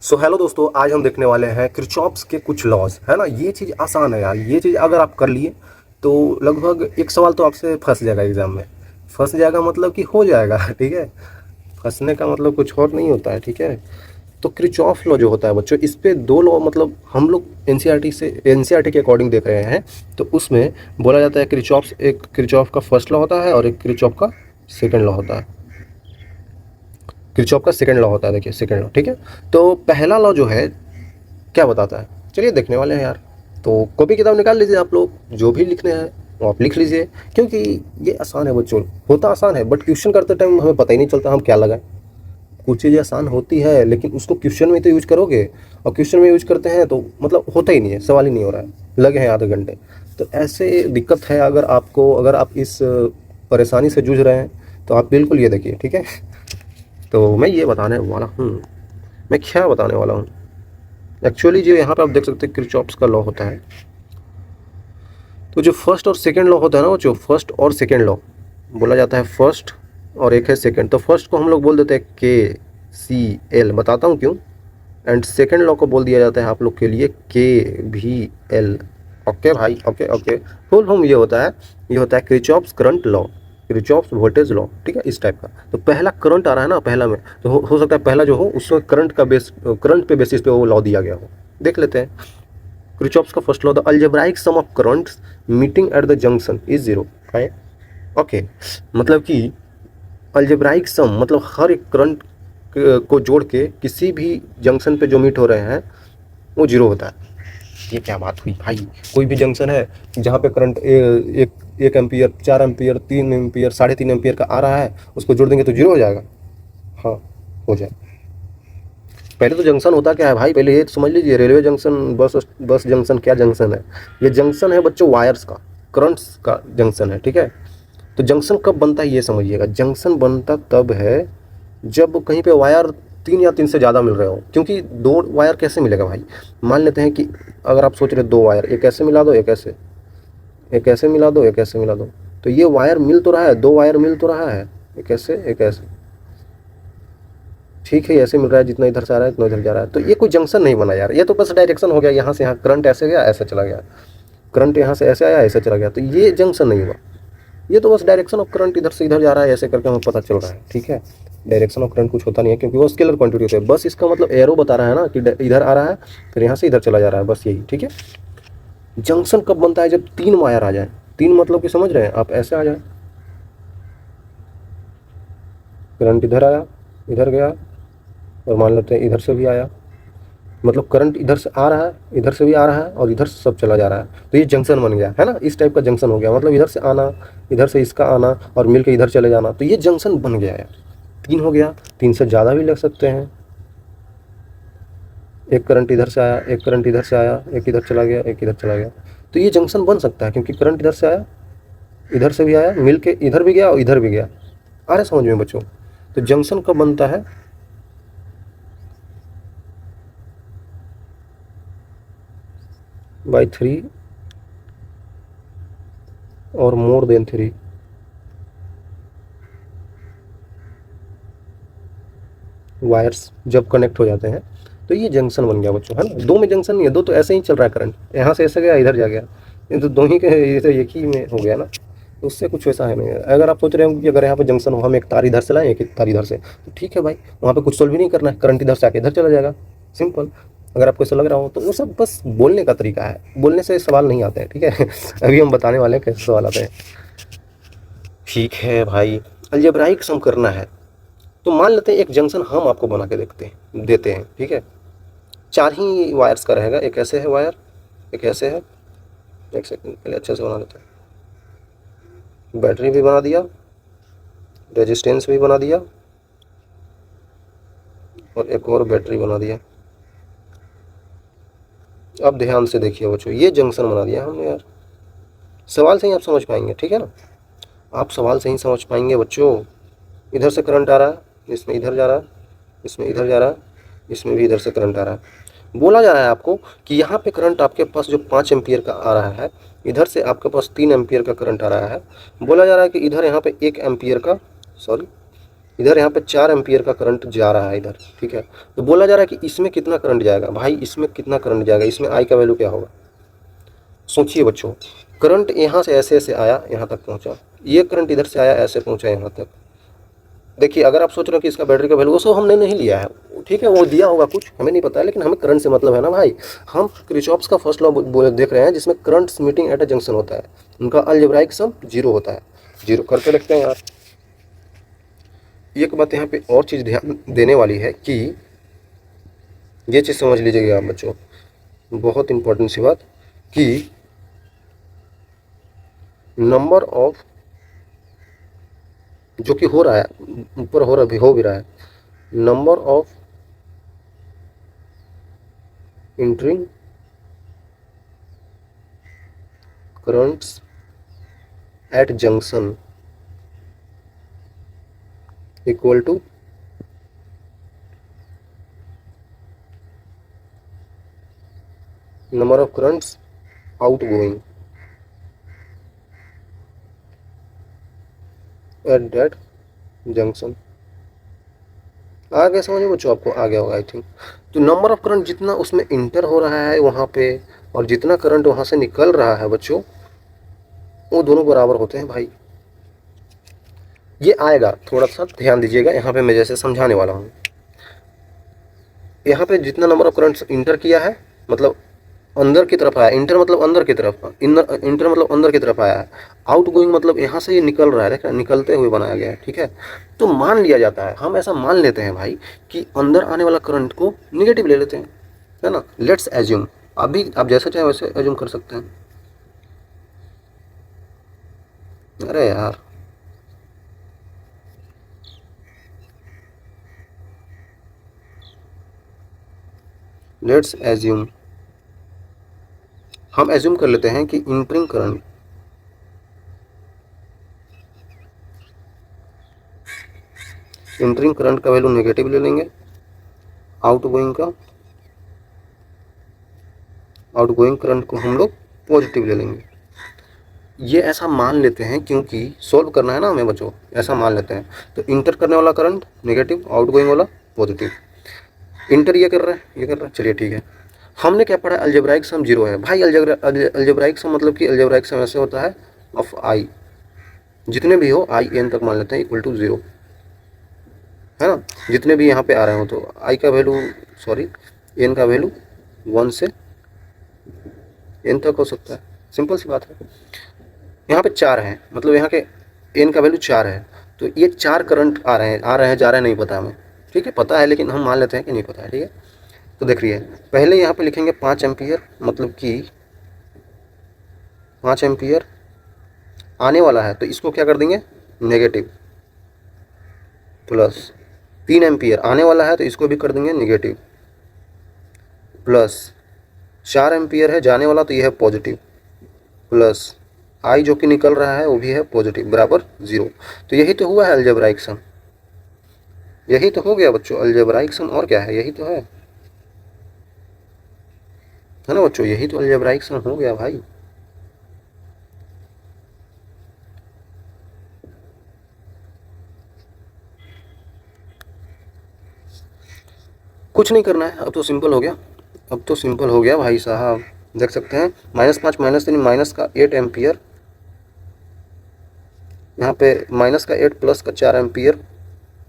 So hello दोस्तों, आज हम देखने वाले हैं किरचॉफ्स के कुछ लॉज, है ना। ये चीज़ आसान है यार। ये चीज़ अगर आप कर लिए तो लगभग एक सवाल तो आपसे फंस जाएगा एग्जाम में। फंस जाएगा मतलब कि हो जाएगा ठीक है। फंसने का मतलब कुछ और नहीं होता है, ठीक है। तो किरचॉफ लॉ जो होता है बच्चों, इस पे दो लॉ, मतलब हम लोग एनसीईआरटी के अकॉर्डिंग देख रहे हैं। तो उसमें बोला जाता है किरचॉफ का फर्स्ट लॉ होता है और एक किरचॉफ का सेकेंड लॉ होता है। किरचॉफ का सेकंड लॉ होता है, देखिए सेकंड लॉ, ठीक है। तो पहला लॉ जो है क्या बताता है, चलिए देखने वाले हैं यार। तो कॉपी किताब निकाल लीजिए, आप लोग जो भी लिखने हैं वो आप लिख लीजिए, क्योंकि ये आसान है बच्चों। होता आसान है बट क्वेश्चन करते टाइम हमें पता ही नहीं चलता हम क्या लगाएं। कुछ चीज़ें आसान होती है लेकिन उसको क्वेश्चन में तो यूज करोगे, और क्वेश्चन में यूज करते हैं तो मतलब होता ही नहीं है, सवाल ही नहीं हो रहा है, लगे हैं आधे घंटे। तो ऐसे दिक्कत है। अगर आप इस परेशानी से जूझ रहे हैं तो आप बिल्कुल ये देखिए, ठीक है। तो मैं ये बताने वाला हूँ, मैं क्या बताने वाला हूँ एक्चुअली। जो यहाँ पे आप देख सकते हैं किरचॉफ्स का लॉ होता है। तो जो फर्स्ट और सेकंड लॉ होता है ना, वो जो फर्स्ट और सेकंड लॉ बोला जाता है, फर्स्ट और एक है सेकंड। तो फर्स्ट को हम लोग बोल देते हैं KCL, बताता हूँ क्यों। एंड सेकंड लॉ को बोल दिया जाता है आप लोग के लिए KVL। ओके भाई, ओके ओके। फुल फॉर्म ये होता है Kirchhoff's current law, Kirchhoff's voltage law, ठीक है, इस टाइप का। तो पहला करंट आ रहा है ना, पहला में तो हो सकता है पहला जो हो उसमें करंट पे बेसिस पे वो लॉ दिया गया हो। देख लेते हैं। किरचॉफ्स का first law, the algebraic sum of currents meeting at the junction is zero है। ओके, मतलब कि अलजेब्राइक सम मतलब हर एक करंट को जोड़ के किसी भी जंक्शन पे जो मीट हो रहे हैं वो जीरो होता है। ये क्या बात हुई भाई। कोई भी जंक्शन है जहाँ पे करंट एक एम्पियर, 4 एम्पियर, 3 एम्पियर, 3.5 एम्पियर का आ रहा है, उसको जोड़ देंगे तो जीरो हो जाएगा। हाँ, हो जाए। पहले तो जंक्शन होता क्या है भाई, पहले ये समझ लीजिए। रेलवे जंक्शन, बस जंक्शन क्या जंक्शन है। ये जंक्शन है बच्चों वायर्स का, करंट्स का जंक्शन है, ठीक है। तो जंक्शन कब बनता है ये समझिएगा। जंक्शन बनता तब है जब कहीं पे वायर 3 या 3 से ज़्यादा मिल रहे हो। क्योंकि दो वायर कैसे मिलेगा भाई। मान लेते हैं कि अगर आप सोच रहे दो वायर, एक ऐसे मिला दो, एक ऐसे, एक ऐसे मिला दो, एक ऐसे मिला दो, तो ये वायर मिल तो रहा है, दो वायर मिल तो रहा है, एक ऐसे एक ऐसे, ठीक है। ऐसे मिल रहा है, जितना इधर से आ रहा है इतना इधर जा रहा है। तो ये कोई जंक्शन नहीं बना यार, ये तो बस डायरेक्शन हो गया। यहाँ से यहाँ करंट ऐसे गया, ऐसे चला गया, करंट यहाँ से ऐसे आया, ऐसे चला गया। तो ये जंक्शन नहीं हुआ। ये तो बस डायरेक्शन ऑफ करंट इधर से इधर जा रहा है, ऐसे करके हमें पता चल रहा है, ठीक है। डायरेक्शन ऑफ करंट कुछ होता नहीं है, क्योंकि वो स्केलर क्वांटिटी होता है। बस इसका मतलब एरो बता रहा है ना कि इधर आ रहा है, फिर यहाँ से इधर चला जा रहा है, बस यही, ठीक है। जंक्शन कब बनता है, जब 3 वायर आ जाए। 3 मतलब कि समझ रहे हैं आप, ऐसे आ जाए, करंट इधर आया, इधर गया, और मान लेते हैं इधर से भी आया। मतलब करंट इधर से आ रहा है, इधर से भी आ रहा है, और इधर से सब चला जा रहा है। तो ये जंक्शन बन गया है ना, इस टाइप का जंक्शन हो गया। मतलब इधर से आना, इधर से इसका आना, और मिलकर इधर चले जाना। तो ये जंक्शन बन गया यार। 3 हो गया, 3 से ज़्यादा भी लग सकते हैं। एक करंट इधर से आया, एक करंट इधर से आया, एक इधर चला गया, एक इधर चला गया। तो ये जंक्शन बन सकता है, क्योंकि करंट इधर से आया, इधर से भी आया, मिल के इधर भी गया और इधर भी गया। आ रहा समझ में बच्चों। तो जंक्शन कब बनता है, बाई 3 और मोर देन 3। वायर्स जब कनेक्ट हो जाते हैं तो ये जंक्शन बन गया बच्चों, है ना। दो में जंक्शन नहीं है, दो तो ऐसे ही चल रहा है करंट, यहाँ से ऐसे गया, इधर जा गया। ये तो दो ही के, ये तो एक ही में हो गया ना। तो उससे कुछ वैसा है नहीं। अगर आप सोच रहे हो कि अगर यहाँ पे जंक्शन हो, हम एक तार इधर से लाएं, एक तार इधर से, तो ठीक है भाई, वहाँ पे कुछ सोल्व भी नहीं करना है, करंट इधर से आके इधर चला जाएगा, सिंपल। अगर आपको ऐसा लग रहा हो तो वो सब बस बोलने का तरीका है, बोलने से सवाल नहीं आते हैं, ठीक है। अभी हम बताने वाले हैं कैसे सवाल आते हैं, ठीक है भाई। अलजेब्राइक सम करना है तो मान लेते हैं एक जंक्शन हम आपको बना के देते हैं, ठीक है। 4 ही वायर्स का रहेगा, एक ऐसे है वायर, एक ऐसे है। एक सेकंड पहले अच्छे से बना देते हैं। बैटरी भी बना दिया, रेजिस्टेंस भी बना दिया, और एक और बैटरी बना दिया। अब ध्यान से देखिए बच्चों, ये जंक्शन बना दिया हमने यार। सवाल से ही आप समझ पाएंगे, ठीक है ना। आप सवाल से ही समझ पाएंगे बच्चों। इधर से करंट आ रहा है, इसमें इधर जा रहा है, इसमें इधर जा रहा है, इसमें भी इधर से करंट आ रहा है। बोला जा रहा है आपको कि यहाँ पे करंट आपके पास जो 5 एम्पियर का आ रहा है, इधर से आपके पास 3 एम्पियर का करंट आ रहा है। बोला जा रहा है कि इधर यहाँ पे 1 एम्पियर का, सॉरी, इधर यहाँ पे 4 एम्पियर का करंट जा रहा है इधर, ठीक है। तो बोला जा रहा है कि इसमें कितना करंट जाएगा, भाई इसमें कितना करंट जाएगा, इसमें आई का वैल्यू क्या होगा। सोचिए बच्चों, करंट यहाँ से ऐसे ऐसे आया यहाँ तक पहुँचा, ये करंट इधर से आया ऐसे पहुँचा यहाँ तक। देखिए अगर आप सोच रहे हो कि इसका बैटरी का वैल्यू, वो सब हमने नहीं लिया है, ठीक है, वो दिया होगा कुछ हमें नहीं पता है, लेकिन हमें करंट से मतलब है ना भाई। हम किरचॉफ्स का फर्स्ट लॉ देख रहे हैं जिसमें current meeting at a junction होता है, उनका अलजेब्राइक सम 0 होता है। 0 करके देखते हैं यार। एक बात यहाँ पे और चीज़ ध्यान देने वाली है कि ये चीज़ समझ लीजिएगा आप बच्चों, बहुत इंपॉर्टेंट सी बात, कि नंबर ऑफ जो कि हो रहा है ऊपर हो भी रहा है, number of entering currents at junction equal to number of currents out going at that junction. आ गया समझ में बच्चों, आपको आ गया होगा आई थिंक। तो नंबर ऑफ करंट जितना उसमें इंटर हो रहा है वहाँ पे, और जितना करंट वहाँ से निकल रहा है बच्चों, वो दोनों बराबर होते हैं भाई। ये आएगा, थोड़ा सा ध्यान दीजिएगा, यहाँ पे मैं जैसे समझाने वाला हूँ। यहाँ पे जितना नंबर ऑफ करंट्स इंटर किया है, मतलब अंदर की तरफ आया, इंटर मतलब अंदर की तरफ, इंटर मतलब अंदर की तरफ आया है, आउट गोइंग मतलब यहाँ से ये निकल रहा है, देख रहे हैं, निकलते हुए बनाया गया है, ठीक है। तो मान लिया जाता है, हम ऐसा मान लेते हैं भाई कि अंदर आने वाला करंट को निगेटिव ले लेते हैं, है ना। लेट्स एज्यूम, अभी आप जैसा चाहे वैसे एज्यूम कर सकते हैं। अरे यार लेट्स एज्यूम, हम एज्यूम कर लेते हैं कि इंटरिंग करंट का वैल्यू नेगेटिव ले लेंगे, आउटगोइंग करंट को हम लोग पॉजिटिव ले लेंगे। ये ऐसा मान लेते हैं क्योंकि सॉल्व करना है ना हमें बच्चों, ऐसा मान लेते हैं। तो इंटर करने वाला करंट नेगेटिव, आउटगोइंग वाला पॉजिटिव। इंटर ये कर रहा है, ये कर रहा है, चलिए ठीक है। हमने क्या पढ़ा, अलजेब्राइक सम 0 है भाई। अलजेब्राइक सम मतलब कि अलजेब्राइक सम ऐसे होता है ऑफ आई, जितने भी हो आई एन तक मान लेते हैं इक्वल टू 0, है ना। जितने भी यहाँ पे आ रहे हो, तो आई का वैल्यू एन का वैल्यू 1 से एन तक हो सकता है, सिंपल सी बात है। यहाँ पे 4 हैं, मतलब यहाँ के एन का वैल्यू 4 है, तो ये 4 करंट आ रहे हैं जा रहे हैं, नहीं पता हमें, ठीक है। पता है लेकिन हम मान लेते हैं कि नहीं पता है, ठीक है। तो देख रही है, पहले यहाँ पे लिखेंगे 5 एम्पियर, मतलब कि 5 एम्पियर आने वाला है, तो इसको क्या कर देंगे नेगेटिव, प्लस 3 एम्पियर आने वाला है तो इसको भी कर देंगे नेगेटिव, प्लस 4 एम्पियर है जाने वाला तो यह है पॉजिटिव, प्लस आई जो कि निकल रहा है वो भी है पॉजिटिव, बराबर 0। तो यही तो हुआ है अलजेब्राइक सम, यही तो हो गया बच्चों अलजेब्राइक सम, और क्या है, यही तो है ना बच्चों, यही तो अलजेब्राइक सम हो गया भाई। कुछ नहीं करना है, अब तो सिंपल हो गया, अब तो सिंपल हो गया भाई साहब। देख सकते हैं -5 -3 माइनस का 8 एम्पियर, यहाँ पे माइनस का 8 प्लस का 4 एम्पियर,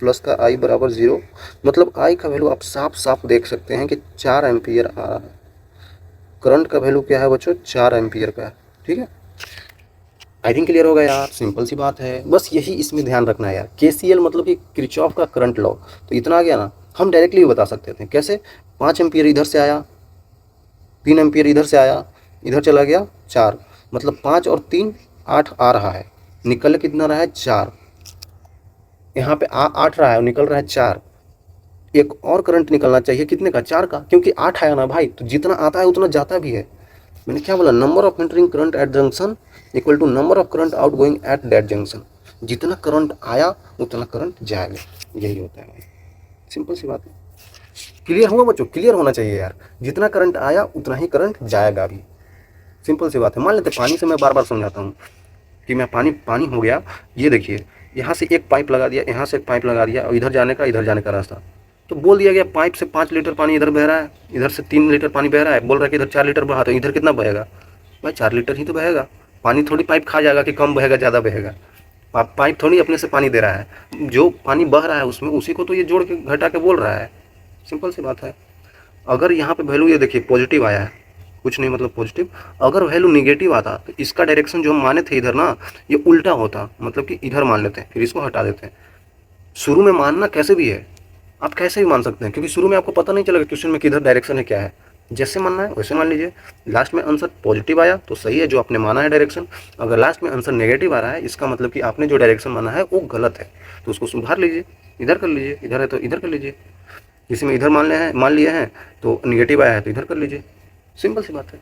प्लस का आई बराबर 0, मतलब आई का वैल्यू आप साफ साफ देख सकते हैं कि 4 एम्पियर आ रहा है। करंट का वैल्यू क्या है बच्चों, 4 एम्पियर का है, ठीक है। आई थिंक क्लियर होगा यार, सिंपल सी बात है, बस यही इसमें ध्यान रखना है यार। केसीएल मतलब कि किरचॉफ का करंट लॉ, तो इतना आ गया ना। हम डायरेक्टली भी बता सकते थे, कैसे, 5 एम्पियर इधर से आया, 3 एम्पियर इधर से आया, इधर चला गया 4, मतलब 5 और 3 8 आ रहा है, निकल कितना रहा है 4, यहाँ पे 8 रहा है, निकल रहा है 4। एक और करंट निकलना चाहिए कितने का, 4 का, क्योंकि 8 आया ना भाई, तो जितना आता है उतना जाता भी है। मैंने क्या बोला, number of entering current at junction equal to number of current out going at that junction. जितना करंट आया उतना करंट जाएगा, यही होता है भाई, सिंपल सी बात है। क्लियर हुआ बच्चों, क्लियर होना चाहिए यार, जितना करंट आया उतना ही करंट जाएगा भी, सिंपल सी बात है। मान लेते पानी से, मैं बार बार समझाता हूँ कि मैं पानी हो गया, ये देखिए यहाँ से एक पाइप लगा दिया, यहाँ से एक पाइप लगा दिया, और इधर जाने का रास्ता। तो बोल दिया गया पाइप से 5 लीटर पानी इधर बह रहा है, इधर से 3 लीटर पानी बह रहा है, बोल रहा है कि इधर 4 लीटर बहा, तो इधर कितना बहेगा भाई? 4 लीटर ही तो बहेगा। पानी थोड़ी पाइप खा जाएगा कि कम बहेगा ज़्यादा बहेगा। पाइप थोड़ी अपने से पानी दे रहा है, जो पानी बह रहा है उसमें उसी को तो ये जोड़ के घटा के बोल रहा है। सिंपल सी बात है। अगर यहाँ पे वैल्यू ये देखिए पॉजिटिव आया है, कुछ नहीं मतलब पॉजिटिव, अगर वैल्यू निगेटिव आता तो इसका डायरेक्शन जो हम माने थे इधर ना, ये उल्टा होता, मतलब कि इधर मान लेते हैं फिर इसको हटा देते हैं। शुरू में मानना कैसे भी है, आप कैसे भी मान सकते हैं, क्योंकि शुरू में आपको पता नहीं चलेगा क्वेश्चन में किधर डायरेक्शन है क्या है। जैसे मानना है वैसे मान लीजिए। लास्ट में आंसर पॉजिटिव आया तो सही है जो आपने माना है डायरेक्शन, अगर लास्ट में आंसर नेगेटिव आ रहा है इसका मतलब कि आपने जो डायरेक्शन माना है वो गलत है, तो उसको सुधार लीजिए, इधर कर लीजिए, इधर है तो इधर कर लीजिए। किसी में इधर मान लिए हैं तो निगेटिव आया है तो इधर कर लीजिए, सिंपल सी बात है।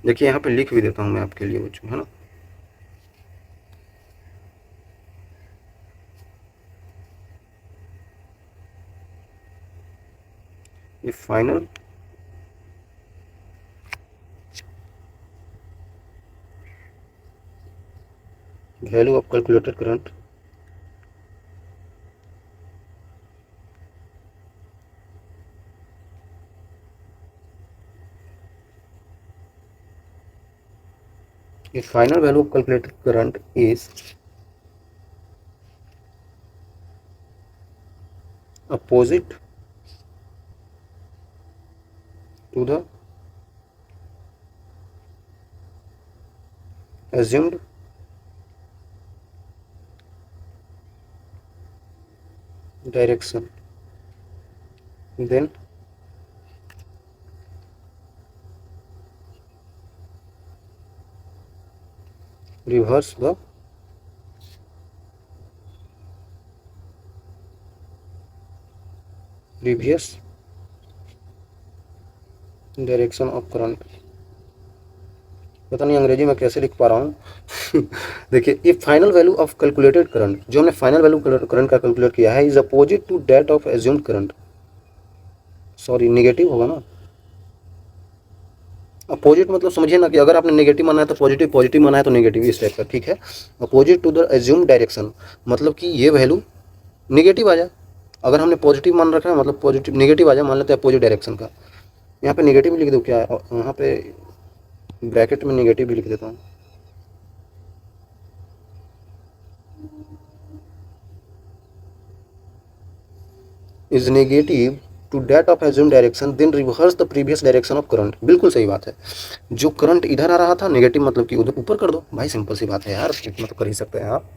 देखिए यहाँ पे लिख भी देता हूँ मैं आपके लिए बच्चों, है ना। ये final value of calculated current the final value of calculated current is opposite to the assumed direction, then reverse the previous direction of current. पता नहीं अंग्रेजी में कैसे लिख पा रहा हूँ। देखिए ये final value of calculated current, जो हमने फाइनल वैल्यू करंट का कैलकुलेट किया है, is opposite to that of assumed current. Sorry negative होगा ना, अपोजिट मतलब समझिए ना कि अगर आपने नेगेटिव माना है तो पॉजिटिव, पॉजिटिव माना है तो नेगेटिव, इस टाइप का, ठीक है। Opposite to the assumed direction मतलब कि ये वैल्यू नेगेटिव आ जाए, अगर हमने पॉजिटिव मान रखा है मतलब पॉजिटिव नेगेटिव आ जाए, मान लेते हैं अपोजिट डायरेक्शन का। यहाँ पे नेगेटिव लिख दो क्या, यहाँ पे ब्रैकेट में नेगेटिव भी लिख देता हूँ। Is negative to that of assume direction then reverse the previous direction of current. बिल्कुल सही बात है, जो करंट इधर आ रहा था नेगेटिव मतलब कि उधर ऊपर कर दो भाई, सिंपल सी बात है यार, इतना तो कर ही सकते हैं आप।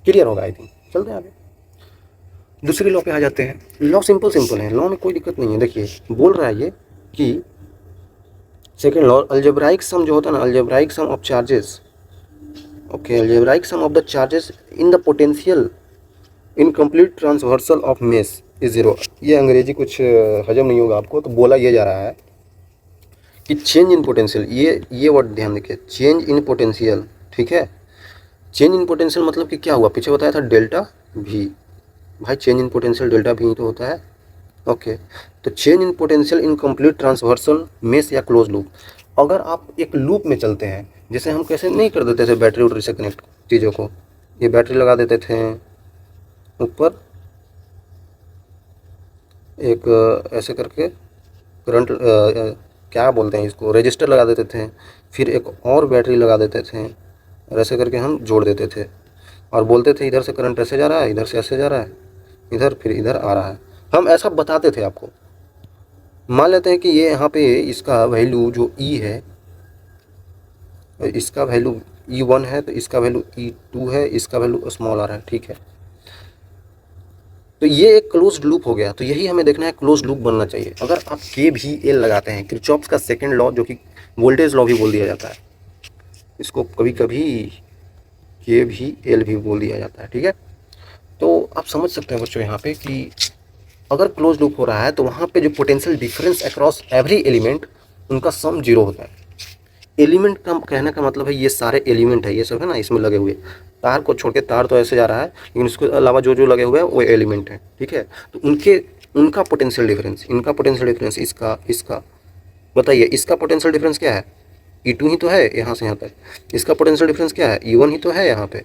क्लियर होगा आई थिंक, चलते हैं आगे। दूसरी लॉ पे आ जाते हैं। लॉ सिंपल है, लॉ में कोई दिक्कत नहीं है। देखिए बोल रहा है ये कि सेकेंड लॉ, अलजेब्राइक सम जो होता है ना, algebraic sum of charges, okay, algebraic sum of the charges in the potential incomplete transversal of mess is zero. ये अंग्रेजी कुछ हजम नहीं होगा आपको, तो बोला ये जा रहा है कि चेंज इन पोटेंशियल, ये वर्ड ध्यान रखिए, चेंज इन पोटेंशियल, ठीक है। चेंज इन पोटेंशियल मतलब कि क्या हुआ, पीछे बताया था डेल्टा वी, भाई change in potential delta we तो होता है, ओके। तो change in potential in complete transversal mess या क्लोज लूप, अगर आप एक लूप में चलते हैं, जैसे हम कैसे नहीं कर देते थे बैटरी उटरी से कनेक्ट चीज़ों को, ये बैटरी लगा देते थे ऊपर एक ऐसे करके करंट क्या बोलते हैं इसको, रजिस्टर लगा देते थे, फिर एक और बैटरी लगा देते थे, और ऐसे करके हम जोड़ देते थे और बोलते थे इधर से करंट ऐसे जा रहा है, इधर से ऐसे जा रहा है, इधर फिर इधर आ रहा है, हम ऐसा बताते थे आपको। मान लेते हैं कि ये यहाँ पे इसका वैल्यू जो ई है, इसका वैल्यू E1 है, तो इसका वैल्यू E2 है, इसका वैल्यू स्मॉल r है, ठीक है। तो ये एक क्लोज्ड लूप हो गया, तो यही हमें देखना है, क्लोज्ड लूप बनना चाहिए। अगर आप के भी एल लगाते हैं, किरचॉफ्स का सेकंड लॉ जो कि वोल्टेज लॉ भी बोल दिया जाता है, इसको कभी कभी के भी एल भी बोल दिया जाता है, ठीक है। तो आप समझ सकते हैं बच्चों यहाँ पे कि अगर क्लोज लूप हो रहा है तो वहाँ पे जो potential difference across every element, उनका सम जीरो होता है। एलिमेंट का कहने का मतलब है ये सारे एलिमेंट है, ये सब है ना इसमें लगे हुए, तार को छोड़ के, तार तो ऐसे जा रहा है लेकिन इसके अलावा जो जो लगे हुए हैं वो एलिमेंट है, ठीक है। तो उनका पोटेंशियल डिफरेंस, इनका पोटेंशियल डिफरेंस, इसका बताइए, इसका पोटेंशियल डिफरेंस क्या है, E2 ही तो है यहाँ से यहाँ तक, इसका पोटेंशियल डिफरेंस क्या है, E1 ही तो है यहाँ पे,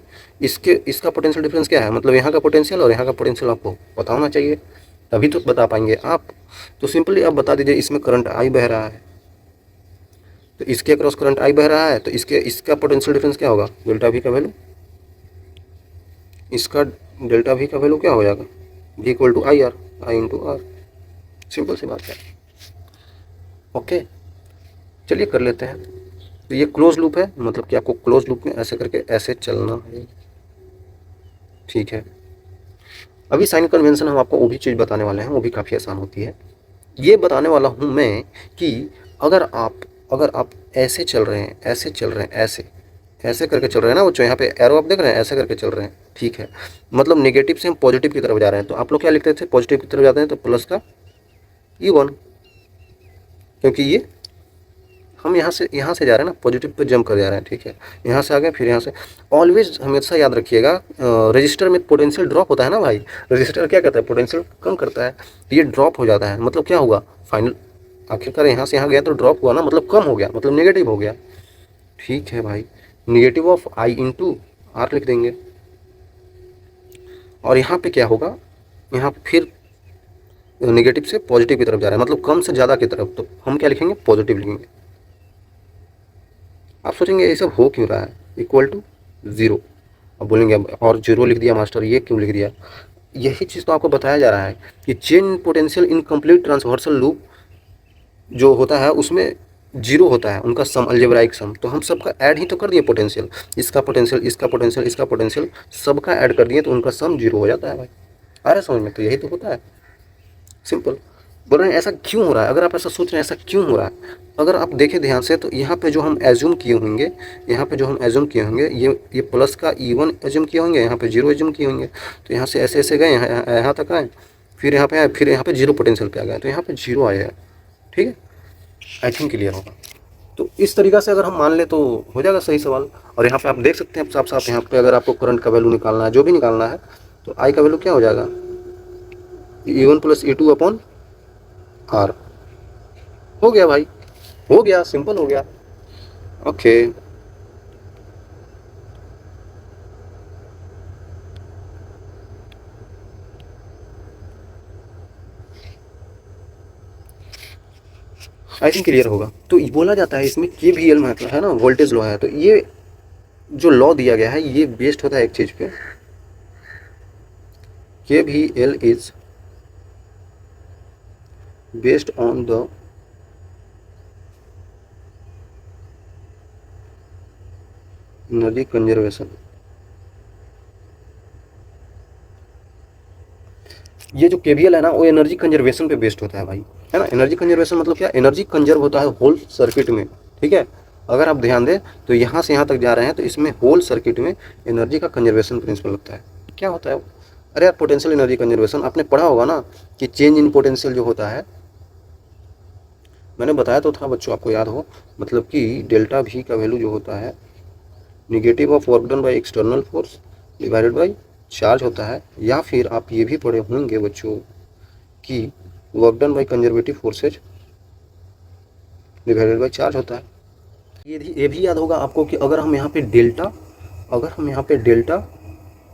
इसका पोटेंशियल डिफरेंस क्या है, मतलब यहाँ का पोटेंशियल और यहाँ का पोटेंशियल आपको पता होना चाहिए, तभी तो बता पाएंगे आप। तो सिंपली आप बता दीजिए इसमें करंट I बह रहा है, तो इसके अक्रॉस करंट I बह रहा है, तो इसका पोटेंशियल डिफरेंस क्या होगा, डेल्टा V का वैल्यू, इसका डेल्टा V का वैल्यू क्या हो जाएगा, V equal to I R, I into R। Simple सी बात है। ओके, चलिए कर लेते हैं। तो ये क्लोज लूप है, मतलब कि आपको क्लोज लूप में ऐसे करके ऐसे चलना है, ठीक है। अभी साइन कन्वेंशन हम आपको वो भी चीज़ बताने वाले हैं, वो भी काफ़ी आसान होती है। ये बताने वाला हूँ मैं कि अगर आप ऐसे चल रहे हैं, ऐसे चल रहे हैं, ऐसे करके चल रहे हैं ना बच्चों, यहाँ पे एरो आप देख रहे हैं, ऐसे करके चल रहे हैं, ठीक है। मतलब नेगेटिव से हम पॉजिटिव की तरफ जा रहे हैं, तो आप लोग क्या लिखते थे, पॉजिटिव की तरफ जाते हैं तो प्लस का E1, क्योंकि ये हम यहाँ से जा रहे हैं ना, पॉजिटिव पे जंप कर जा रहे हैं, ठीक है। यहाँ से आ गए, फिर यहाँ से। ऑलवेज हमेशा याद रखिएगा, रजिस्टर में पोटेंशियल ड्रॉप होता है ना भाई, रजिस्टर क्या करता है, पोटेंशियल कम करता है, तो ये ड्रॉप हो जाता है, मतलब क्या हुआ, फाइनल आखिरकार यहाँ से यहाँ गया तो ड्रॉप हुआ ना, मतलब कम हो गया, मतलब नेगेटिव हो गया, ठीक है भाई। Negative of I into R लिख देंगे, और यहाँ पे क्या होगा, यहाँ फिर नेगेटिव से पॉजिटिव की तरफ जा रहा है, मतलब कम से ज़्यादा की तरफ, तो हम क्या लिखेंगे, पॉजिटिव लिखेंगे। आप सोचेंगे ये सब हो क्यों रहा है, इक्वल टू 0, अब बोलेंगे और 0 लिख दिया मास्टर, ये क्यों लिख दिया, यही चीज़ तो आपको बताया जा रहा है कि chain potential incomplete transversal loop जो होता है उसमें 0 होता है, उनका सम, अलजेब्राइक सम, तो हम सबका ऐड ही तो कर दिए पोटेंशियल, इसका पोटेंशियल, इसका पोटेंशियल, इसका पोटेंशियल, सबका ऐड कर दिए, तो उनका सम 0 हो जाता है भाई। आ रहा है समझ में, तो यही तो होता है, सिंपल। बोल रहे हैं ऐसा क्यों हो रहा है, अगर आप ऐसा सोच रहे हैं ऐसा क्यों हो रहा है, अगर आप देखें ध्यान से, तो यहाँ पे जो हम एज्यूम किए होंगे, ये प्लस का E1 एज्यूम किए होंगे, यहाँ पे 0 एज्यूम किए होंगे, तो यहाँ से ऐसे ऐसे गए, यहाँ तक आए, फिर यहाँ पे आए, फिर यहाँ पे 0 पोटेंशियल पे आ गए, तो यहाँ पे 0 आया है, ठीक है। आई थिंक क्लियर होगा। तो इस तरीक़ा से अगर हम मान ले तो हो जाएगा सही सवाल। और यहाँ पे आप देख सकते हैं साफ साफ, यहाँ पे अगर आपको करंट का वैल्यू निकालना है, जो भी निकालना है, तो I का वैल्यू क्या हो जाएगा, E1 plus E2 upon R। हो गया भाई, हो गया, सिंपल हो गया। ओके, आई थिंक क्लियर होगा। तो बोला जाता है इसमें KVL मतलब है ना, वोल्टेज लॉ है, तो ये जो लॉ दिया गया है ये बेस्ड होता है एक चीज़ पे, KVL is based on the energy conservation. ये जो KVL है ना, वो एनर्जी कंजर्वेशन पे बेस्ड होता है भाई, है ना। एनर्जी कंजर्वेशन मतलब क्या, एनर्जी कंजर्व होता है होल सर्किट में, ठीक है। अगर आप ध्यान दें तो यहाँ से यहाँ तक जा रहे हैं, तो इसमें होल सर्किट में एनर्जी का कंजर्वेशन प्रिंसिपल लगता है। क्या होता है वो, अरे यार पोटेंशियल एनर्जी कंजर्वेशन आपने पढ़ा होगा ना, कि चेंज इन पोटेंशियल जो होता है, मैंने बताया तो था बच्चों, आपको याद हो, मतलब कि डेल्टा V का वैल्यू जो होता है, negative of work done by external force divided by charge होता है, या फिर आप ये भी पढ़े होंगे बच्चों कि work done by conservative forces divided by charge होता है। ये भी याद होगा आपको कि अगर हम यहाँ पे डेल्टा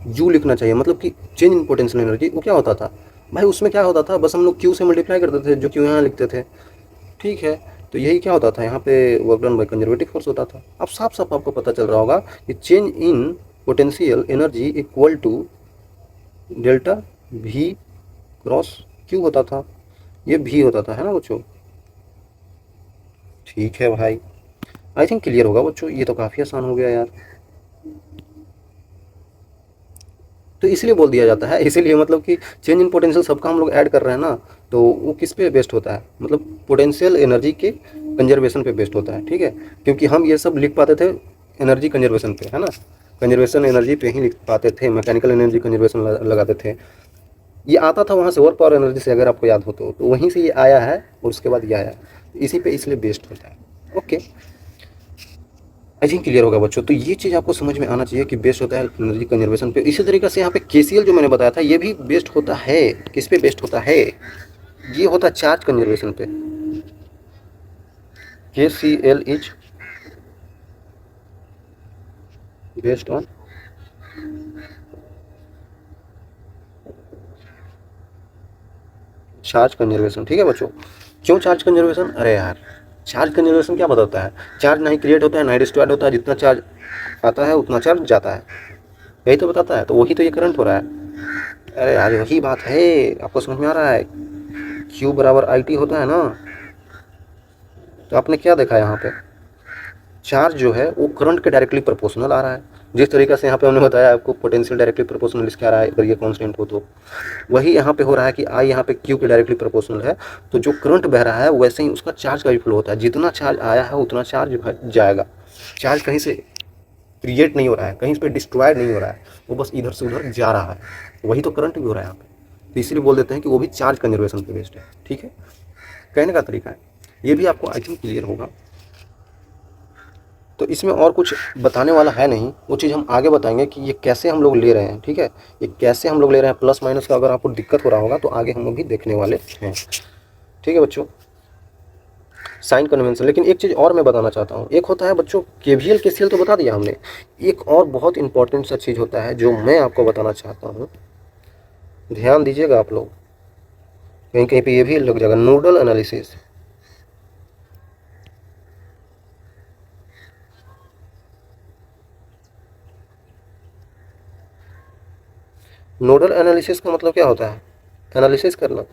U लिखना चाहिए, मतलब कि चेंज इन पोटेंशियल एनर्जी, वो क्या होता था भाई, उसमें क्या होता था, बस हम लोग Q से मल्टीप्लाई करते थे, जो Q यहाँ लिखते थे, ठीक है। तो यही क्या होता था, यहाँ पे work done by conservative force होता था। अब साफ साफ आपको पता चल रहा होगा कि change in potential energy equal to delta V cross Q होता था, ये V होता था, है ना बच्चों, ठीक है भाई। आई थिंक क्लियर होगा बच्चों, ये तो काफ़ी आसान हो गया यार। तो इसलिए बोल दिया जाता है, इसीलिए मतलब कि चेंज इन पोटेंशियल सबका हम लोग ऐड कर रहे हैं ना, तो वो किस पे बेस्ड होता है, मतलब पोटेंशियल एनर्जी के कंजर्वेशन पे बेस्ड होता है, ठीक है। क्योंकि हम ये सब लिख पाते थे एनर्जी कंजर्वेशन पे, है ना, कंजर्वेशन एनर्जी पे ही लिख पाते थे, मैकेनिकल एनर्जी कंजर्वेशन लगाते थे, ये आता था वहाँ से, वर्क पावर एनर्जी से, अगर आपको याद हो तो वहीं से ये आया है, और उसके बाद ये आया, इसी पे इसलिए बेस्ड होता है। ओके, आई थिंक क्लियर होगा बच्चों। तो ये चीज़ आपको समझ में आना चाहिए कि बेस्ड होता है एनर्जी कंजर्वेशन पे। इसी तरीके से यहाँ पे KCL जो मैंने बताया था, ये भी बेस्ड होता है, किस पे बेस्ड होता है, ये होता है चार्ज कंजर्वेशन पे। KCL is based on charge conservation. ठीक है बच्चों, क्यों चार्ज कंजर्वेशन? अरे यार, चार्ज कंजर्वेशन क्या बताता है? चार्ज नहीं क्रिएट होता है, नहीं डिस्ट्रॉयड होता है, जितना चार्ज आता है उतना चार्ज जाता है, यही तो बताता है। तो वही तो ये करंट हो रहा है। अरे यार वही बात है, आपको समझ में आ रहा है? Q बराबर IT होता है ना। तो आपने क्या देखा यहाँ पे, चार्ज जो है वो करंट के डायरेक्टली प्रोपोर्शनल आ रहा है। जिस तरीके से यहाँ पे हमने बताया आपको पोटेंशियल डायरेक्टली प्रोपोर्शनल इसके आ रहा है अगर ये कांस्टेंट हो तो, वही यहाँ पे हो रहा है कि I यहाँ पे Q के डायरेक्टली प्रोपोर्शनल है। तो जो करंट बह रहा है वैसे ही उसका चार्ज का भी फ्लो होता है, जितना चार्ज आया है उतना चार्ज जाएगा। चार्ज कहीं से क्रिएट नहीं हो रहा है, कहीं पे डिस्ट्रॉयड नहीं हो रहा है, वो बस इधर से उधर जा रहा है। वही तो करंट भी हो रहा है यहाँ पे। तो इसीलिए बोल देते हैं कि वो भी चार्ज कंजर्वेशन पे बेस्ड है। ठीक है, कहने का तरीका है। ये भी आपको आई थिंक क्लियर होगा। तो इसमें और कुछ बताने वाला है नहीं, वो चीज़ हम आगे बताएंगे कि ये कैसे हम लोग ले रहे हैं। ठीक है, ये कैसे हम लोग ले रहे हैं प्लस माइनस का, अगर आपको दिक्कत हो रहा होगा तो आगे हम लोग भी देखने वाले हैं। ठीक है बच्चों, साइन कन्वेंशन। लेकिन एक चीज़ और मैं बताना चाहता हूँ, एक होता है बच्चों KVL KCL तो बता दिया हमने, एक और बहुत इंपॉर्टेंट सा चीज़ होता है जो मैं आपको बताना चाहता हूँ, ध्यान दीजिएगा आप लोग, कहीं कहीं पे ये भी लग जाएगा, नोडल एनालिसिस। नोडल एनालिसिस का मतलब क्या होता है? एनालिसिस करना।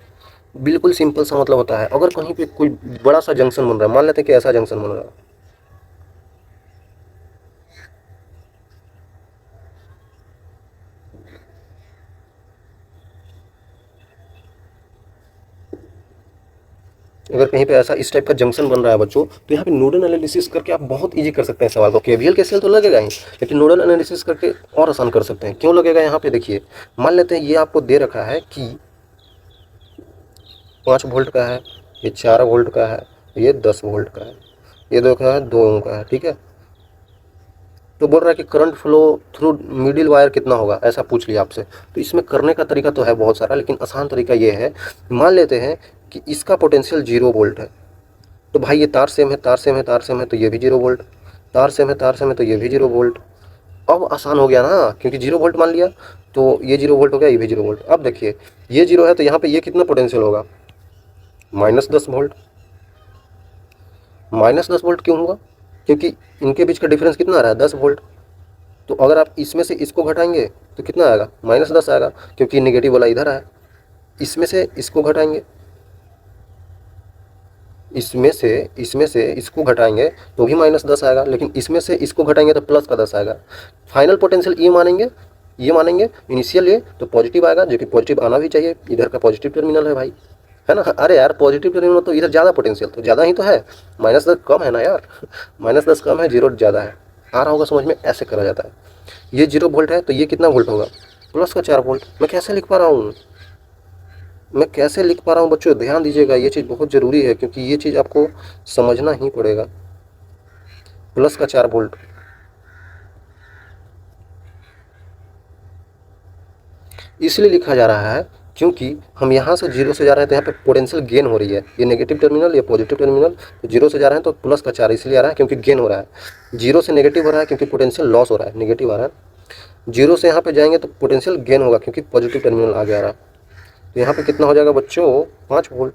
बिल्कुल सिंपल सा मतलब होता है, अगर कहीं पे कोई बड़ा सा जंक्शन बन रहा है, मान लेते हैं कि ऐसा जंक्शन बन रहा है, अगर कहीं पे ऐसा इस टाइप का जंक्शन बन रहा है बच्चों, तो यहाँ पे नोडल एनालिसिस करके आप बहुत इजी कर सकते हैं सवाल को। KVL KCL तो लगेगा ही, लेकिन नोडल एनालिसिस करके और आसान कर सकते हैं। क्यों लगेगा? यहाँ पे देखिए, मान लेते हैं ये आपको दे रखा है कि 5 वोल्ट का है, ये 4 वोल्ट का है, ये 10 वोल्ट का है, ये देखा है 2 ओम का है। ठीक है, तो बोल रहा है कि current flow through middle wire कितना होगा, ऐसा पूछ लिया आपसे। तो इसमें करने का तरीका तो है बहुत सारा, लेकिन आसान तरीका ये है, मान लेते हैं कि इसका पोटेंशियल 0 वोल्ट है, तो भाई ये तार सेम है, तार सेम है, तार सेम है, तो ये भी 0 वोल्ट, तार सेम है, तार सेम है, तो ये भी 0 वोल्ट। अब आसान हो गया ना, क्योंकि 0 वोल्ट मान लिया तो ये 0 वोल्ट हो गया, ये भी 0 वोल्ट। अब देखिए ये 0 है तो यहाँ पे ये कितना पोटेंशियल होगा? -10 वोल्ट। -10 वोल्ट क्यों होगा? क्योंकि इनके बीच का डिफरेंस कितना आ रहा है? 10 वोल्ट। तो अगर आप इसमें से इसको घटाएंगे तो कितना आएगा? -10 आएगा, क्योंकि नेगेटिव वाला इधर है। इसमें से इसको घटाएंगे, इसमें से इसको घटाएंगे तो भी -10 आएगा, लेकिन इसमें से इसको घटाएंगे तो प्लस का 10 आएगा। फाइनल पोटेंशियल ये मानेंगे इनिशियल ये तो पॉजिटिव आएगा, जो कि पॉजिटिव आना भी चाहिए, इधर का पॉजिटिव टर्मिनल है भाई, है ना। अरे यार पॉजिटिव टर्मिनल तो इधर ज़्यादा पोटेंशियल तो ज़्यादा ही तो है, -10 कम है ना यार, -10 कम है, 0 ज़्यादा है। आ रहा होगा समझ में? ऐसे करा जाता है। ये 0 वोल्ट है तो ये कितना वोल्ट होगा? प्लस का 4 वोल्ट। मैं कैसे लिख पा रहा हूँ? बच्चों ध्यान दीजिएगा, ये चीज़ बहुत ज़रूरी है, क्योंकि ये चीज़ आपको समझना ही पड़ेगा। प्लस का 4 वोल्ट, इसलिए लिखा जा रहा है क्योंकि हम यहाँ से 0 से जा रहे हैं तो यहाँ पे पोटेंशियल गेन हो रही है, ये नेगेटिव टर्मिनल, ये पॉजिटिव टर्मिनल, तो 0 से जा रहे हैं तो प्लस का 4 इसलिए आ रहा है क्योंकि गेन हो रहा है। 0 से नेगेटिव हो रहा है क्योंकि पोटेंशियल लॉस हो रहा है, नेगेटिव आ रहा है। 0 से यहाँ पे जाएंगे तो पोटेंशियल गेन होगा क्योंकि पॉजिटिव टर्मिनल आगे आ रहा है। तो यहाँ पे कितना हो जाएगा बच्चों? 5 वोल्ट।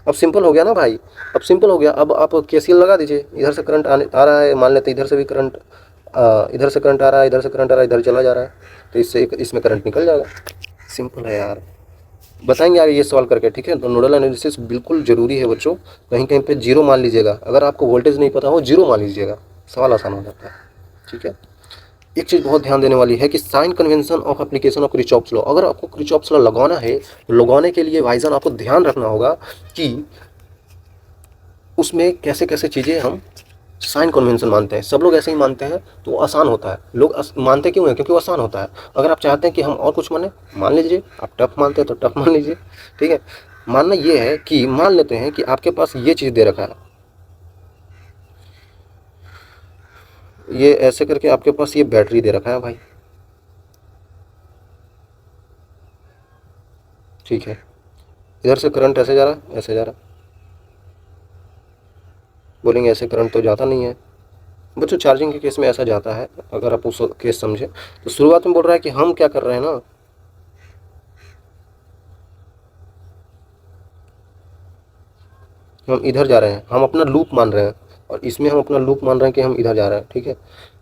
अब सिंपल हो गया ना भाई, अब सिंपल हो गया। अब आप KCL लगा दीजिए, इधर से करंट आ रहा है, मान लेते इधर से भी करंट, इधर से करंट आ रहा है, इधर से करंट आ रहा है, इधर चला जा रहा है, तो इससे इसमें करंट निकल जाएगा। सिंपल है यार, बताएंगे आगे ये सवाल करके। ठीक है, तो नोडल एनालिसिस बिल्कुल ज़रूरी है बच्चों। कहीं कहीं पे 0 मान लीजिएगा, अगर आपको वोल्टेज नहीं पता हो 0 मान लीजिएगा, सवाल आसान हो जाता है। ठीक है, एक चीज़ बहुत ध्यान देने वाली है कि sign convention of application of Kirchhoff's law, अगर आपको किरचॉफ्स लॉ लगाना है तो लगाने के लिए भाईजान आपको ध्यान रखना होगा कि उसमें कैसे कैसे चीज़ें हम साइन कन्वेंशन मानते हैं। सब लोग ऐसे ही मानते हैं तो वो आसान होता है। लोग मानते क्यों हैं? क्योंकि वो आसान होता है। अगर आप चाहते हैं कि हम और कुछ माने, मान लीजिए। आप टफ मानते हैं तो टफ मान लीजिए। ठीक है, मानना ये है कि मान लेते हैं कि आपके पास ये चीज़ दे रखा है, ये ऐसे करके आपके पास ये बैटरी दे रखा है भाई। ठीक है, इधर से करंट ऐसे जा रहा है, ऐसे जा रहा है। बोलेंगे ऐसे करंट तो जाता नहीं है, बच्चों चार्जिंग के केस में ऐसा जाता है, अगर आप उस केस समझे तो शुरुआत में बोल रहा है कि हम क्या कर रहे हैं ना, हम इधर जा रहे हैं, हम अपना लूप मान रहे हैं, और इसमें हम अपना लूप मान रहे हैं कि हम इधर जा रहे हैं, ठीक है।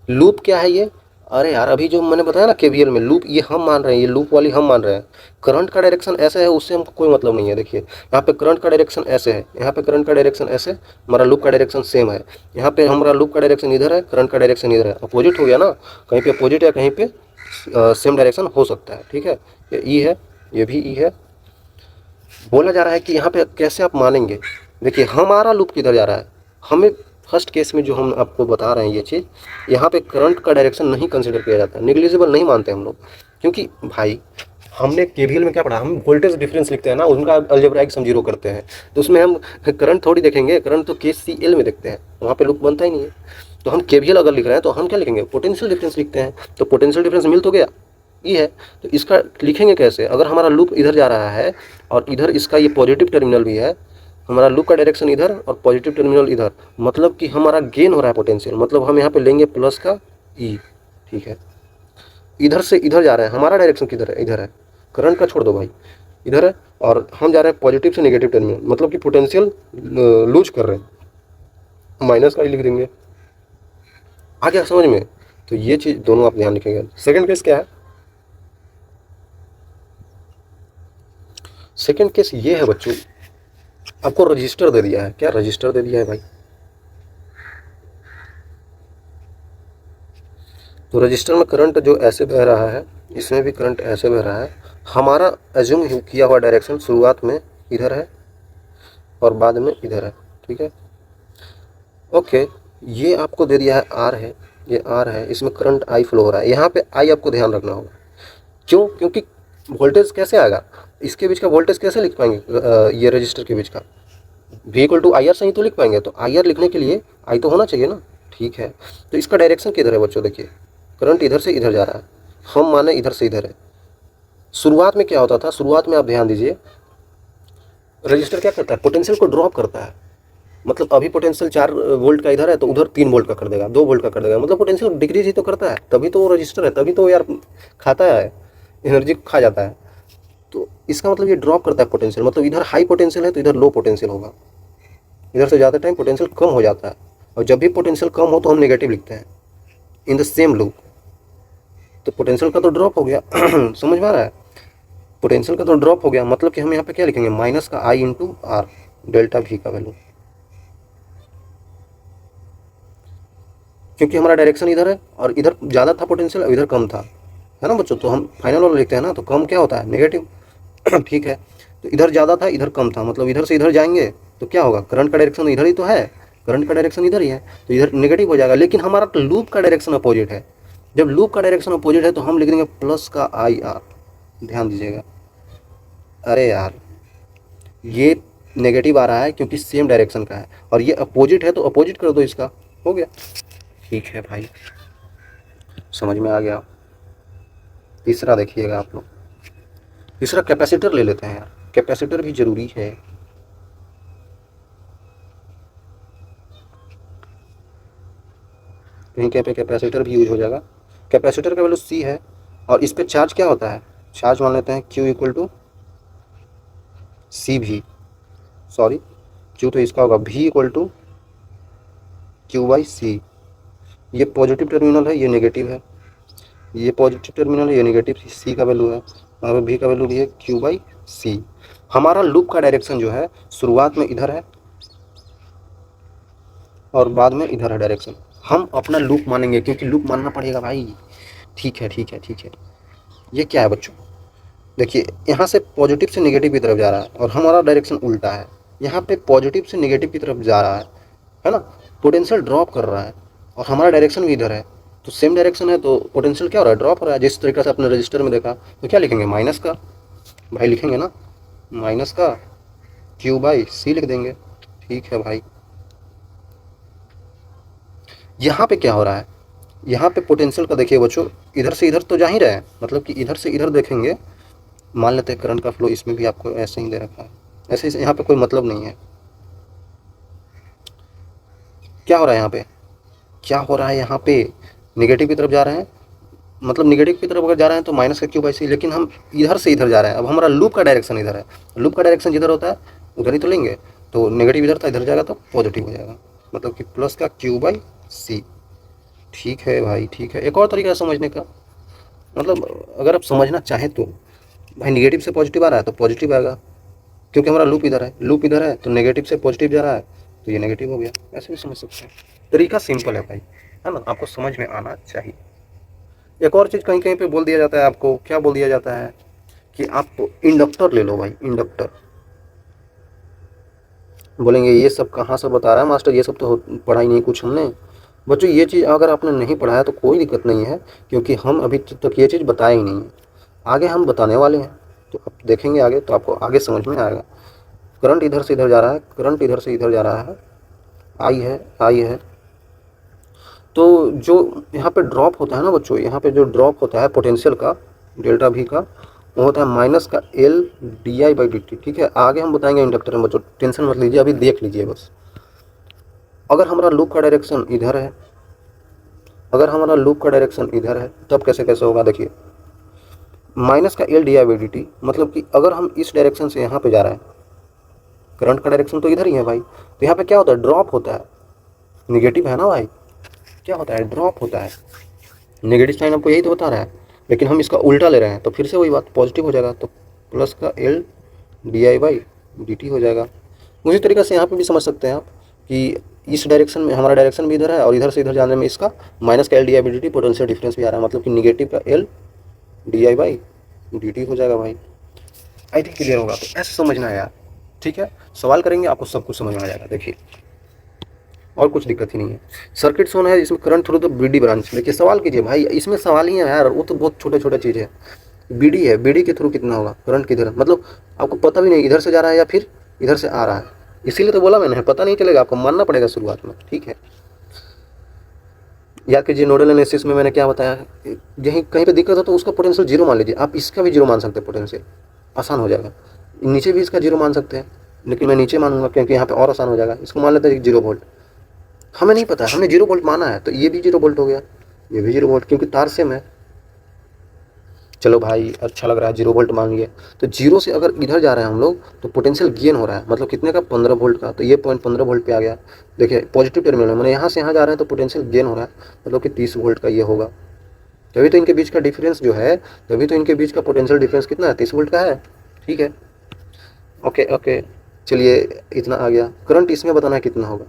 लूप क्या है ये, अरे यार अभी जो मैंने बताया ना केवीएल में लूप, ये हम मान रहे हैं, ये लूप वाली हम मान रहे हैं। करंट का डायरेक्शन ऐसे है, उससे हमको कोई मतलब नहीं है। देखिए यहाँ पे करंट का डायरेक्शन ऐसे है, यहाँ पे करंट का डायरेक्शन ऐसे, हमारा लूप का डायरेक्शन सेम है। यहाँ पे हमारा लूप का डायरेक्शन इधर है, करंट का डायरेक्शन इधर है, अपोजिट हो गया ना, कहीं पे अपोजिट या कहीं पे सेम डायरेक्शन हो सकता है, ठीक है। ये ई है, ये भी ई है। बोला जा रहा है कि यहाँ पे कैसे आप मानेंगे। देखिए हमारा लूप किधर जा रहा है, हमें फर्स्ट केस में जो हम आपको बता रहे हैं ये चीज़, यहाँ पे करंट का डायरेक्शन नहीं कंसिडर किया जाता है, नेग्लिजिबल नहीं मानते हम लोग। क्योंकि भाई हमने केवीएल में क्या पढ़ा, हम वोल्टेज डिफरेंस लिखते हैं ना, उनका अलजेब्राइक सम जीरो करते हैं, तो उसमें हम करंट थोड़ी देखेंगे, करंट तो केसीएल में देखते हैं, वहाँ पे लूप बनता ही नहीं है। तो हम केवीएल अगर लिख रहे हैं तो हम क्या लिखेंगे, पोटेंशियल डिफरेंस लिखते हैं। तो पोटेंशियल डिफरेंस मिल तो गया, ये है। तो इसका लिखेंगे कैसे, अगर हमारा लूप इधर जा रहा है और इधर इसका ये पॉजिटिव टर्मिनल भी है, हमारा लूप का डायरेक्शन इधर और पॉजिटिव टर्मिनल इधर, मतलब कि हमारा गेन हो रहा है पोटेंशियल, मतलब हम यहाँ पे लेंगे प्लस का ई, ठीक है। इधर से इधर जा रहे हैं, हमारा डायरेक्शन किधर है, इधर है, करंट का छोड़ दो भाई, इधर है, और हम जा रहे हैं पॉजिटिव से नेगेटिव टर्मिनल, मतलब कि पोटेंशियल लूज कर रहे हैं, माइनस का ही लिख देंगे। आ गया समझ में। तो ये चीज़ दोनों आप ध्यान रखेंगे। सेकेंड केस क्या है, सेकेंड केस ये है बच्चों, आपको रजिस्टर दे दिया है, क्या रजिस्टर दे दिया है भाई, तो रजिस्टर में करंट जो ऐसे बह रहा है, इसमें भी करंट ऐसे बह रहा है। हमारा एज्यूम किया हुआ डायरेक्शन शुरुआत में इधर है और बाद में इधर है, ठीक है। ओके, ये आपको दे दिया है आर है, ये आर है, इसमें करंट आई फ्लो हो रहा है। यहाँ पे आई आपको ध्यान रखना होगा, क्यों, क्योंकि वोल्टेज कैसे आएगा, इसके बीच का वोल्टेज कैसे लिख पाएंगे, ये रजिस्टर के बीच का V equal to I R से ही तो लिख पाएंगे। तो आई आर लिखने के लिए आई तो होना चाहिए ना, ठीक है। तो इसका डायरेक्शन किधर है बच्चों, देखिए करंट इधर से इधर जा रहा है, हम माने इधर से इधर है। शुरुआत में क्या होता था, शुरुआत में आप ध्यान दीजिए, रजिस्टर क्या करता है, पोटेंशियल को ड्रॉप करता है। मतलब अभी पोटेंशियल 4 वोल्ट का इधर है तो उधर 3 वोल्ट का कर देगा, 2 वोल्ट का कर देगा, मतलब पोटेंशियल डिक्रीज ही तो करता है, तभी तो वो रजिस्टर है, तभी तो यार खाता है, एनर्जी खा जाता है। तो इसका मतलब ये ड्रॉप करता है पोटेंशियल, मतलब इधर हाई पोटेंशियल है तो इधर लो पोटेंशियल होगा, इधर से ज़्यादा टाइम पोटेंशियल कम हो जाता है। और जब भी पोटेंशियल कम हो तो हम नेगेटिव लिखते हैं इन द सेम लूप। तो पोटेंशियल का तो ड्रॉप हो गया समझ में आ रहा है, पोटेंशियल का तो ड्रॉप हो गया, मतलब कि हम यहाँ पे क्या लिखेंगे, माइनस का आई इंटू आर, डेल्टा वी का वैल्यू, क्योंकि हमारा डायरेक्शन इधर है और इधर ज़्यादा था पोटेंशियल और इधर कम था, है ना बच्चों। तो हम फाइनल वाला लिखते हैं ना, तो कम क्या होता है, नेगेटिव ठीक है। तो इधर ज़्यादा था इधर कम था, मतलब इधर से इधर जाएंगे तो क्या होगा, करंट का डायरेक्शन इधर ही तो है, करंट का डायरेक्शन इधर ही है, तो इधर नेगेटिव हो जाएगा। लेकिन हमारा तो लूप का डायरेक्शन अपोजिट है, जब लूप का डायरेक्शन अपोजिट है तो हम लिख देंगे प्लस का आई आर, ध्यान दीजिएगा। अरे यार ये नेगेटिव आ रहा है क्योंकि सेम डायरेक्शन का है, और ये अपोजिट है तो अपोजिट कर दो इसका, हो गया। ठीक है भाई, समझ में आ गया। तीसरा देखिएगा आप लोग, तीसरा कैपेसिटर ले लेते हैं यार, कैपेसिटर भी जरूरी है। कहीं कहीं पे कैपेसिटर भी यूज हो जाएगा। कैपेसिटर का वैल्यू सी है और इस पे चार्ज क्या होता है, चार्ज मान लेते हैं क्यू इक्वल टू सी भी, सॉरी क्यू तो इसका होगा भी इक्वल टू क्यू बाई सी। ये पॉजिटिव टर्मिनल है, ये नेगेटिव है, ये पॉजिटिव टर्मिनल है, ये नेगेटिव, सी का वैल्यू है और भी का वैल्यू भी है क्यू बाई सी। हमारा लूप का डायरेक्शन जो है शुरुआत में इधर है और बाद में इधर है डायरेक्शन। हम अपना लूप मानेंगे क्योंकि लूप मानना पड़ेगा भाई। ठीक है ठीक है ठीक है। ये क्या है बच्चों, देखिए यहाँ से पॉजिटिव से नेगेटिव की तरफ जा रहा है और हमारा डायरेक्शन उल्टा है, यहाँ पे पॉजिटिव से नेगेटिव की तरफ जा रहा है ना, पोटेंशियल ड्रॉप कर रहा है और हमारा डायरेक्शन भी इधर है, तो सेम डायरेक्शन है तो पोटेंशियल क्या हो रहा है, ड्रॉप हो रहा है। जिस तरीके से अपने रजिस्टर में देखा तो क्या लिखेंगे, माइनस का, भाई लिखेंगे ना, माइनस का क्यू बाई सी लिख देंगे। ठीक है भाई, यहाँ पे क्या हो रहा है, यहाँ पे पोटेंशियल का देखिए बच्चों, इधर से इधर तो जा ही रहे हैं, मतलब कि इधर से इधर देखेंगे, मान लेते हैं करंट का फ्लो इसमें भी आपको ऐसे ही दे रखा है, ऐसे ही, यहाँ पे कोई मतलब नहीं है। क्या हो रहा है यहाँ पे, क्या हो रहा है यहाँ पे, नेगेटिव की तरफ जा रहे हैं, मतलब नेगेटिव की तरफ अगर जा रहे हैं तो माइनस का क्यूब ऐसे, लेकिन हम इधर से इधर जा रहे हैं। अब हमारा लूप का डायरेक्शन इधर है, लूप का डायरेक्शन जिधर होता है उधर ही तो लेंगे, तो नेगेटिव इधर था, इधर जाएगा तो पॉजिटिव हो जाएगा, मतलब कि प्लस का क्यू बाई सी। ठीक है भाई, ठीक है। एक और तरीका है समझने का, मतलब अगर आप समझना चाहें तो भाई नेगेटिव से पॉजिटिव आ रहा है तो पॉजिटिव आएगा, क्योंकि हमारा लूप इधर है, लूप इधर है तो नेगेटिव से पॉजिटिव जा रहा है तो ये नेगेटिव हो गया। ऐसे भी समझ सकते हैं, तरीका सिंपल है भाई, है ना, आपको समझ में आना चाहिए। एक और चीज़ कहीं कहीं पे बोल दिया जाता है आपको, क्या बोल दिया जाता है कि आप इंडक्टर ले लो भाई, इंडक्टर। बोलेंगे ये सब कहाँ से बता रहा है मास्टर, ये सब तो पढ़ा ही नहीं कुछ हमने। बच्चों ये चीज़ अगर आपने नहीं पढ़ा है तो कोई दिक्कत नहीं है, क्योंकि हम अभी तक ये चीज़ बताए ही नहीं है, आगे हम बताने वाले हैं, तो आप देखेंगे आगे तो आपको आगे समझ में आएगा। करंट इधर से इधर जा रहा है, करंट इधर से इधर जा रहा है, आई है, आई है। तो जो यहाँ पे ड्रॉप होता है ना बच्चों, यहाँ पे जो ड्रॉप होता है पोटेंशियल का, डेल्टा भी का, वो होता है माइनस का L D I by D T. ठीक है, आगे हम बताएंगे इंडक्टर में बच्चों, टेंशन मत लीजिए, अभी देख लीजिए बस। अगर हमारा लूप का डायरेक्शन इधर है, अगर हमारा लूप का डायरेक्शन इधर है तब कैसे कैसे होगा, देखिए माइनस का L D I by D T, मतलब कि अगर हम इस डायरेक्शन से यहाँ पे जा रहे हैं, करंट का डायरेक्शन तो इधर ही है भाई, तो यहाँ पे क्या होता है, ड्रॉप होता है, निगेटिव है ना भाई, क्या होता है, ड्रॉप होता है। नेगेटिव साइन आपको यही तो बता रहा है, लेकिन हम इसका उल्टा ले रहे हैं तो फिर से वही बात, पॉजिटिव हो जाएगा, तो प्लस का L D I by D T हो जाएगा। उसी तरीके से यहाँ पे भी समझ सकते हैं आप कि इस डायरेक्शन में हमारा डायरेक्शन भी इधर है और इधर से इधर जाने में इसका माइनस का L D I by D T potential difference भी आ रहा है, मतलब कि निगेटिव का L D I by D T हो जाएगा भाई। आई थिंक क्लियर होगा, तो ऐसे समझना है यार। ठीक है, सवाल करेंगे आपको सब कुछ समझ में आ जाएगा। देखिए और कुछ दिक्कत ही नहीं है। सर्किट सोन है, इसमें current through the BD branch. देखिए सवाल कीजिए भाई, इसमें सवाल ही है यार, वो तो बहुत छोटे छोटे चीज़ है। बीडी है, बीडी के थ्रू कितना होगा करंट किधर, मतलब आपको पता भी नहीं इधर से जा रहा है या फिर इधर से आ रहा है, इसीलिए तो बोला मैंने, पता नहीं चलेगा, आपको मानना पड़ेगा शुरुआत में। ठीक है, याद कीजिए नोडल एनालिसिस में मैंने क्या बताया, यहीं कहीं पे दिक्कत हो तो उसका पोटेंशियल जीरो मान लीजिए, आप इसका भी जीरो मान सकते हैं, पोटेंशियल आसान हो जाएगा। नीचे भी इसका जीरो मान सकते हैं, लेकिन मैं नीचे मानूंगा क्योंकि यहाँ पे और आसान हो जाएगा। इसको मान लेते हैं 0 वोल्ट, हमें नहीं पता, हमने 0 वोल्ट माना है तो ये भी 0 वोल्ट हो गया, ये भी 0 वोल्ट, क्योंकि तार सेम है। चलो भाई अच्छा लग रहा है, 0 वोल्ट मान लिए, तो जीरो से अगर इधर जा रहे हैं हम लोग तो पोटेंशियल गेन हो रहा है, मतलब कितने का, 15 वोल्ट का, तो ये पॉइंट 15 वोल्ट पे आ गया। देखिए पॉजिटिव टर्मिनल है, मैंने यहाँ से यहाँ जा रहे हैं तो पोटेंशियल गेन हो रहा है, मतलब कि 30 वोल्ट का ये होगा। तभी तो इनके बीच का डिफरेंस जो है, तभी तो इनके बीच का पोटेंशियल डिफरेंस कितना है, 30 वोल्ट का है। ठीक है, ओके ओके, चलिए इतना आ गया। करंट इसमें बताना है कितना होगा,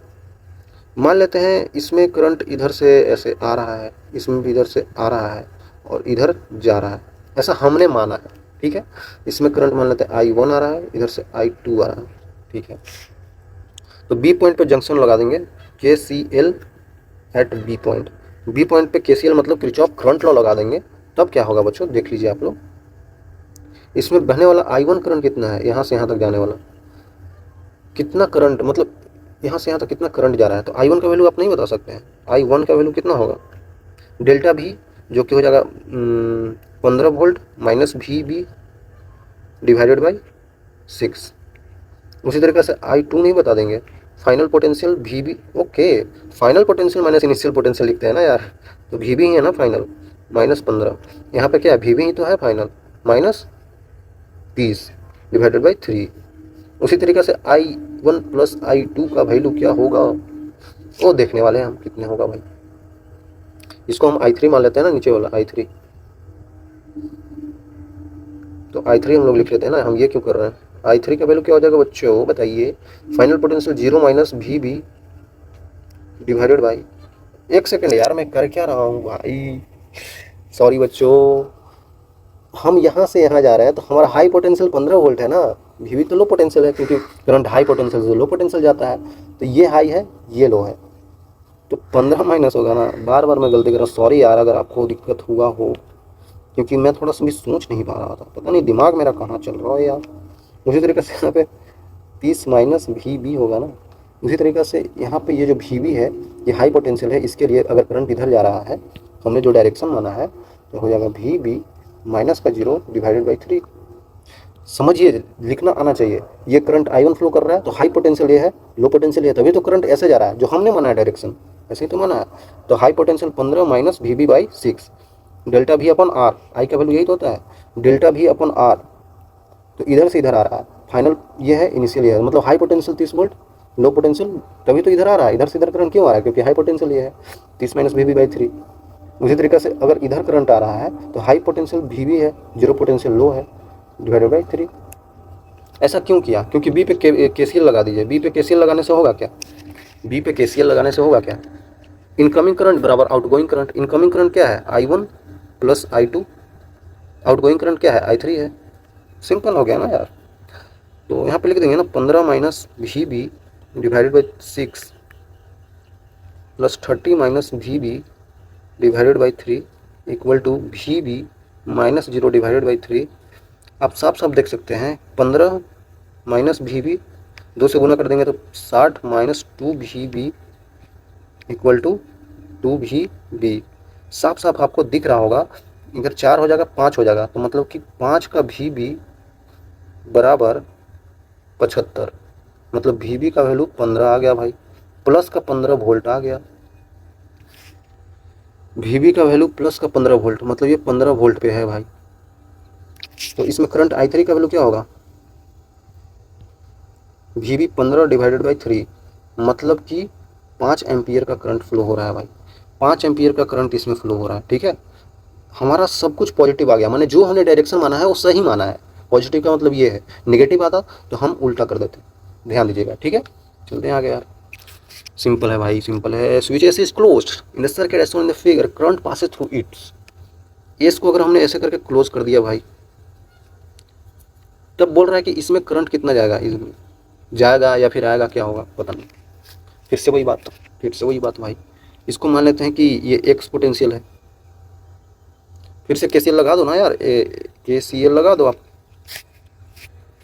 मान लेते हैं इसमें करंट इधर से ऐसे आ रहा है, इसमें भी इधर से आ रहा है और इधर जा रहा है, ऐसा हमने माना है। ठीक है, इसमें करंट मान लेते हैं I1 आ रहा है, इधर से I2 आ रहा है। ठीक है, तो बी पॉइंट पे जंक्शन लगा देंगे KCL at B point. B point पे KCL मतलब किरचॉफ करंट लॉ लगा देंगे, तब क्या होगा बच्चों, देख लीजिए आप लोग। इसमें बहने वाला I1 करंट कितना है, यहाँ से यहाँ तक जाने वाला कितना करंट, मतलब यहाँ से यहाँ तक कितना करंट जा रहा है, तो I1 का वैल्यू आप नहीं बता सकते हैं। I1 का वैल्यू कितना होगा, डेल्टा भी, जो कि हो जाएगा 15 volt minus VB divided by 6। उसी तरीके से I2 नहीं बता देंगे, final potential VB, okay, final potential minus initial potential लिखते हैं ना यार, तो VB ही है ना फाइनल, माइनस 15, यहाँ पे क्या है, VB ही तो है फाइनल, माइनस 20 डिवाइडेड बाई 3। उसी तरीके से I1 प्लस I2 का वैल्यू क्या होगा, वो देखने वाले हैं हम कितने होगा भाई। इसको हम I3 मान लेते हैं ना, नीचे वाला I3, तो I3 हम लोग लिख लेते हैं ना, हम ये क्यों कर रहे हैं। I3 का वैल्यू क्या हो जाएगा बच्चों, बताइए, final potential 0 minus VB divided by, एक सेकेंड यार मैं कर क्या रहा हूँ भाई, सॉरी बच्चों, हम यहाँ से यहाँ जा रहे हैं तो हमारा हाई पोटेंशियल 15 वोल्ट है ना, VB तो लो पोटेंशियल है, क्योंकि करंट हाई पोटेंशियल से लो पोटेंशियल जाता है, तो ये हाई है ये लो है, तो 15 माइनस होगा ना। बार बार मैं गलती कर रहा हूँ, सॉरी यार अगर आपको दिक्कत हुआ हो, क्योंकि मैं थोड़ा सा भी सोच नहीं पा रहा था, पता नहीं दिमाग मेरा कहाँ चल रहा है यार। उसी तरीके से यहाँ पे 30 माइनस VB होगा ना, उसी तरीके से यहाँ पे ये जो VB है ये हाई पोटेंशियल है, इसके लिए अगर करंट इधर जा रहा है, हमने जो डायरेक्शन माना है, तो हो जाएगा VB माइनस का 0 डिवाइडेड बाई 3। समझिए, लिखना आना चाहिए। ये करंट I1 फ्लो कर रहा है तो हाई पोटेंशियल ये है, लो पोटेंशियल ये है, तभी तो करंट ऐसे जा रहा है जो हमने माना है डायरेक्शन, ऐसे ही तो माना है। तो high potential 15 minus VB/6 delta V अपन R, आई का वैल्यू यही तो होता है डेल्टा V अपन R। तो इधर से इधर आ रहा है, फाइनल ये है, इनिशियल ये है, मतलब high potential 30 volt, low potential तभी तो इधर आ रहा है। इधर से इधर करंट क्यों आ रहा है? क्योंकि हाई पोटेंशियल ये है 30 माइनस VB/3। उसी तरीके से अगर इधर करंट आ रहा है तो हाई पोटेंशियल VB है, जीरो पोटेंशियल लो है, डिवाइडेड बाई 3। ऐसा क्यों किया? क्योंकि बी पे KCL लगा दीजिए। बी पे KCL लगाने से होगा क्या? बी पे KCL लगाने से होगा क्या? इनकमिंग करंट बराबर आउटगोइंग करंट। इनकमिंग करंट क्या है? I1 plus I2। Outgoing current क्या है? I3 है। सिंपल हो गया ना यार। तो यहाँ पे लिख देंगे ना 15 minus VB divided by 6 plus 30 minus VB divided by 3 equal to VB minus 0 divided by 3। आप साफ साफ देख सकते हैं 15 माइनस VB 2 से गुना कर देंगे तो 60 minus 2VB equal to 2VB। साफ साफ आपको दिख रहा होगा, इधर 4 हो जाएगा 5 हो जाएगा, तो मतलब कि 5 का VB बराबर 75, मतलब VB का वैल्यू 15 आ गया भाई, प्लस का 15 वोल्ट आ गया। VB का वैल्यू प्लस का 15 वोल्ट, मतलब ये 15 वोल्ट पे है भाई। तो इसमें करंट I3 का वैल्यू क्या होगा? VB 15 डिवाइडेड बाई 3, मतलब कि 5 एम्पियर का करंट फ्लो हो रहा है भाई। 5 एम्पियर का करंट इसमें फ्लो हो रहा है, ठीक है। हमारा सब कुछ पॉजिटिव आ गया, माने जो हमने डायरेक्शन माना है वो सही माना है। पॉजिटिव का मतलब ये है, नेगेटिव आता तो हम उल्टा कर देते। ध्यान दीजिएगा, ठीक है। चलते हैं आगे यार। सिंपल है भाई, सिंपल है। Switch S is closed in the circuit as shown in the figure, current passes through its. S को अगर हमने ऐसे करके क्लोज कर दिया भाई, तब बोल रहा है कि इसमें करंट कितना जाएगा, इसमें जाएगा या फिर आएगा, क्या होगा पता नहीं। फिर से वही बात भाई। इसको मान लेते हैं कि ये एक्स पोटेंशियल है। फिर से KCL लगा दो ना यार, KCL लगा दो आप।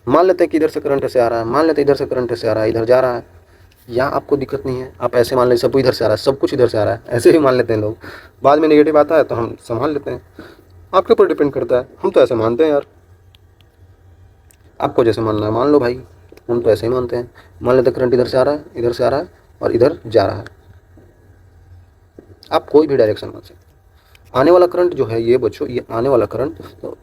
मान लेते हैं कि इधर से करंट ऐसे आ रहा है, मान लेते हैं इधर से करंट ऐसे आ रहा है, इधर जा रहा है, यहाँ आपको दिक्कत नहीं है। आप ऐसे मान लेते सब इधर से आ रहा है, सब कुछ इधर से आ रहा है, ऐसे ही मान लेते हैं लोग। बाद में नेगेटिव आता है तो हम संभाल लेते हैं, आपके ऊपर डिपेंड करता है। हम तो ऐसे मानते हैं यार, आपको जैसे मानना है मान लो भाई, हम तो ऐसे ही मानते हैं। मान लेते करंट इधर से आ रहा है, इधर से आ रहा है और इधर जा रहा है। आप कोई भी डायरेक्शन मान सकते हैं। आने वाला करंट जो है ये बच्चों, ये आने वाला करंट, तो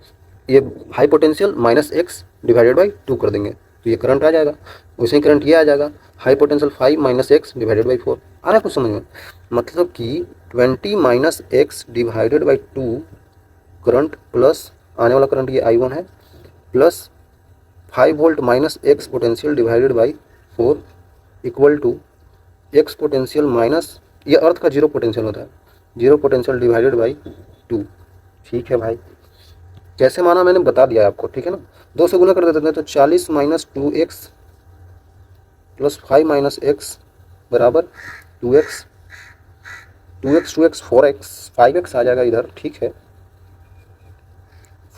ये high potential minus x divided by 2 कर देंगे तो ये करंट आ जाएगा। वैसे ही करंट ये आ जाएगा, high potential 5 minus x divided by 4। आ रहा है कुछ समझ में? मतलब कि 20 minus x divided by 2 current, plus आने वाला करंट ये I1 है, plus 5 volt minus x potential divided by 4 equal to x potential minus, ये अर्थ का जीरो पोटेंशियल होता है, जीरो पोटेंशियल डिवाइडेड बाई 2। ठीक है भाई, कैसे माना मैंने बता दिया आपको, ठीक है ना। 2 से गुना कर देते हैं तो 40 minus 2x plus 5 minus x बराबर 2x, 2x 4x, 5x आ जाएगा इधर, ठीक है।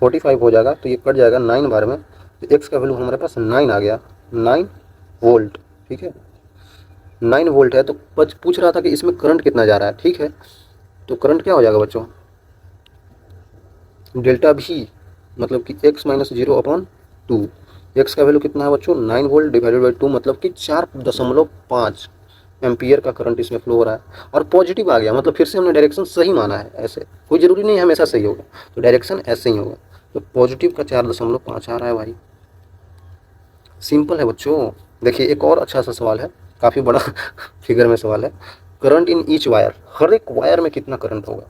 45 हो जाएगा तो ये कट जाएगा 9 बार में, तो x का वैल्यू हमारे पास 9 आ गया, 9 वोल्ट, ठीक है। 9 वोल्ट है। तो पूछ रहा था कि इसमें करंट कितना जा रहा है, ठीक है। तो करंट क्या हो जाएगा बच्चों, डेल्टा V, मतलब कि x माइनस 0/2। एक्स का वैल्यू कितना है बच्चों, 9 वोल्ट डिवाइडेड बाई 2, मतलब कि 4.5 एम्पियर का करंट इसमें फ्लो हो रहा है। और पॉजिटिव आ गया, मतलब फिर से हमने डायरेक्शन सही माना है। ऐसे कोई ज़रूरी नहीं हमेशा सही होगा, तो डायरेक्शन ऐसे ही होगा। तो पॉजिटिव का 4.5 आ रहा है भाई। सिंपल है बच्चों। देखिए एक और अच्छा सा सवाल है, काफ़ी बड़ा फिगर में सवाल है। करंट इन ईच वायर, हर एक वायर में कितना करंट होगा।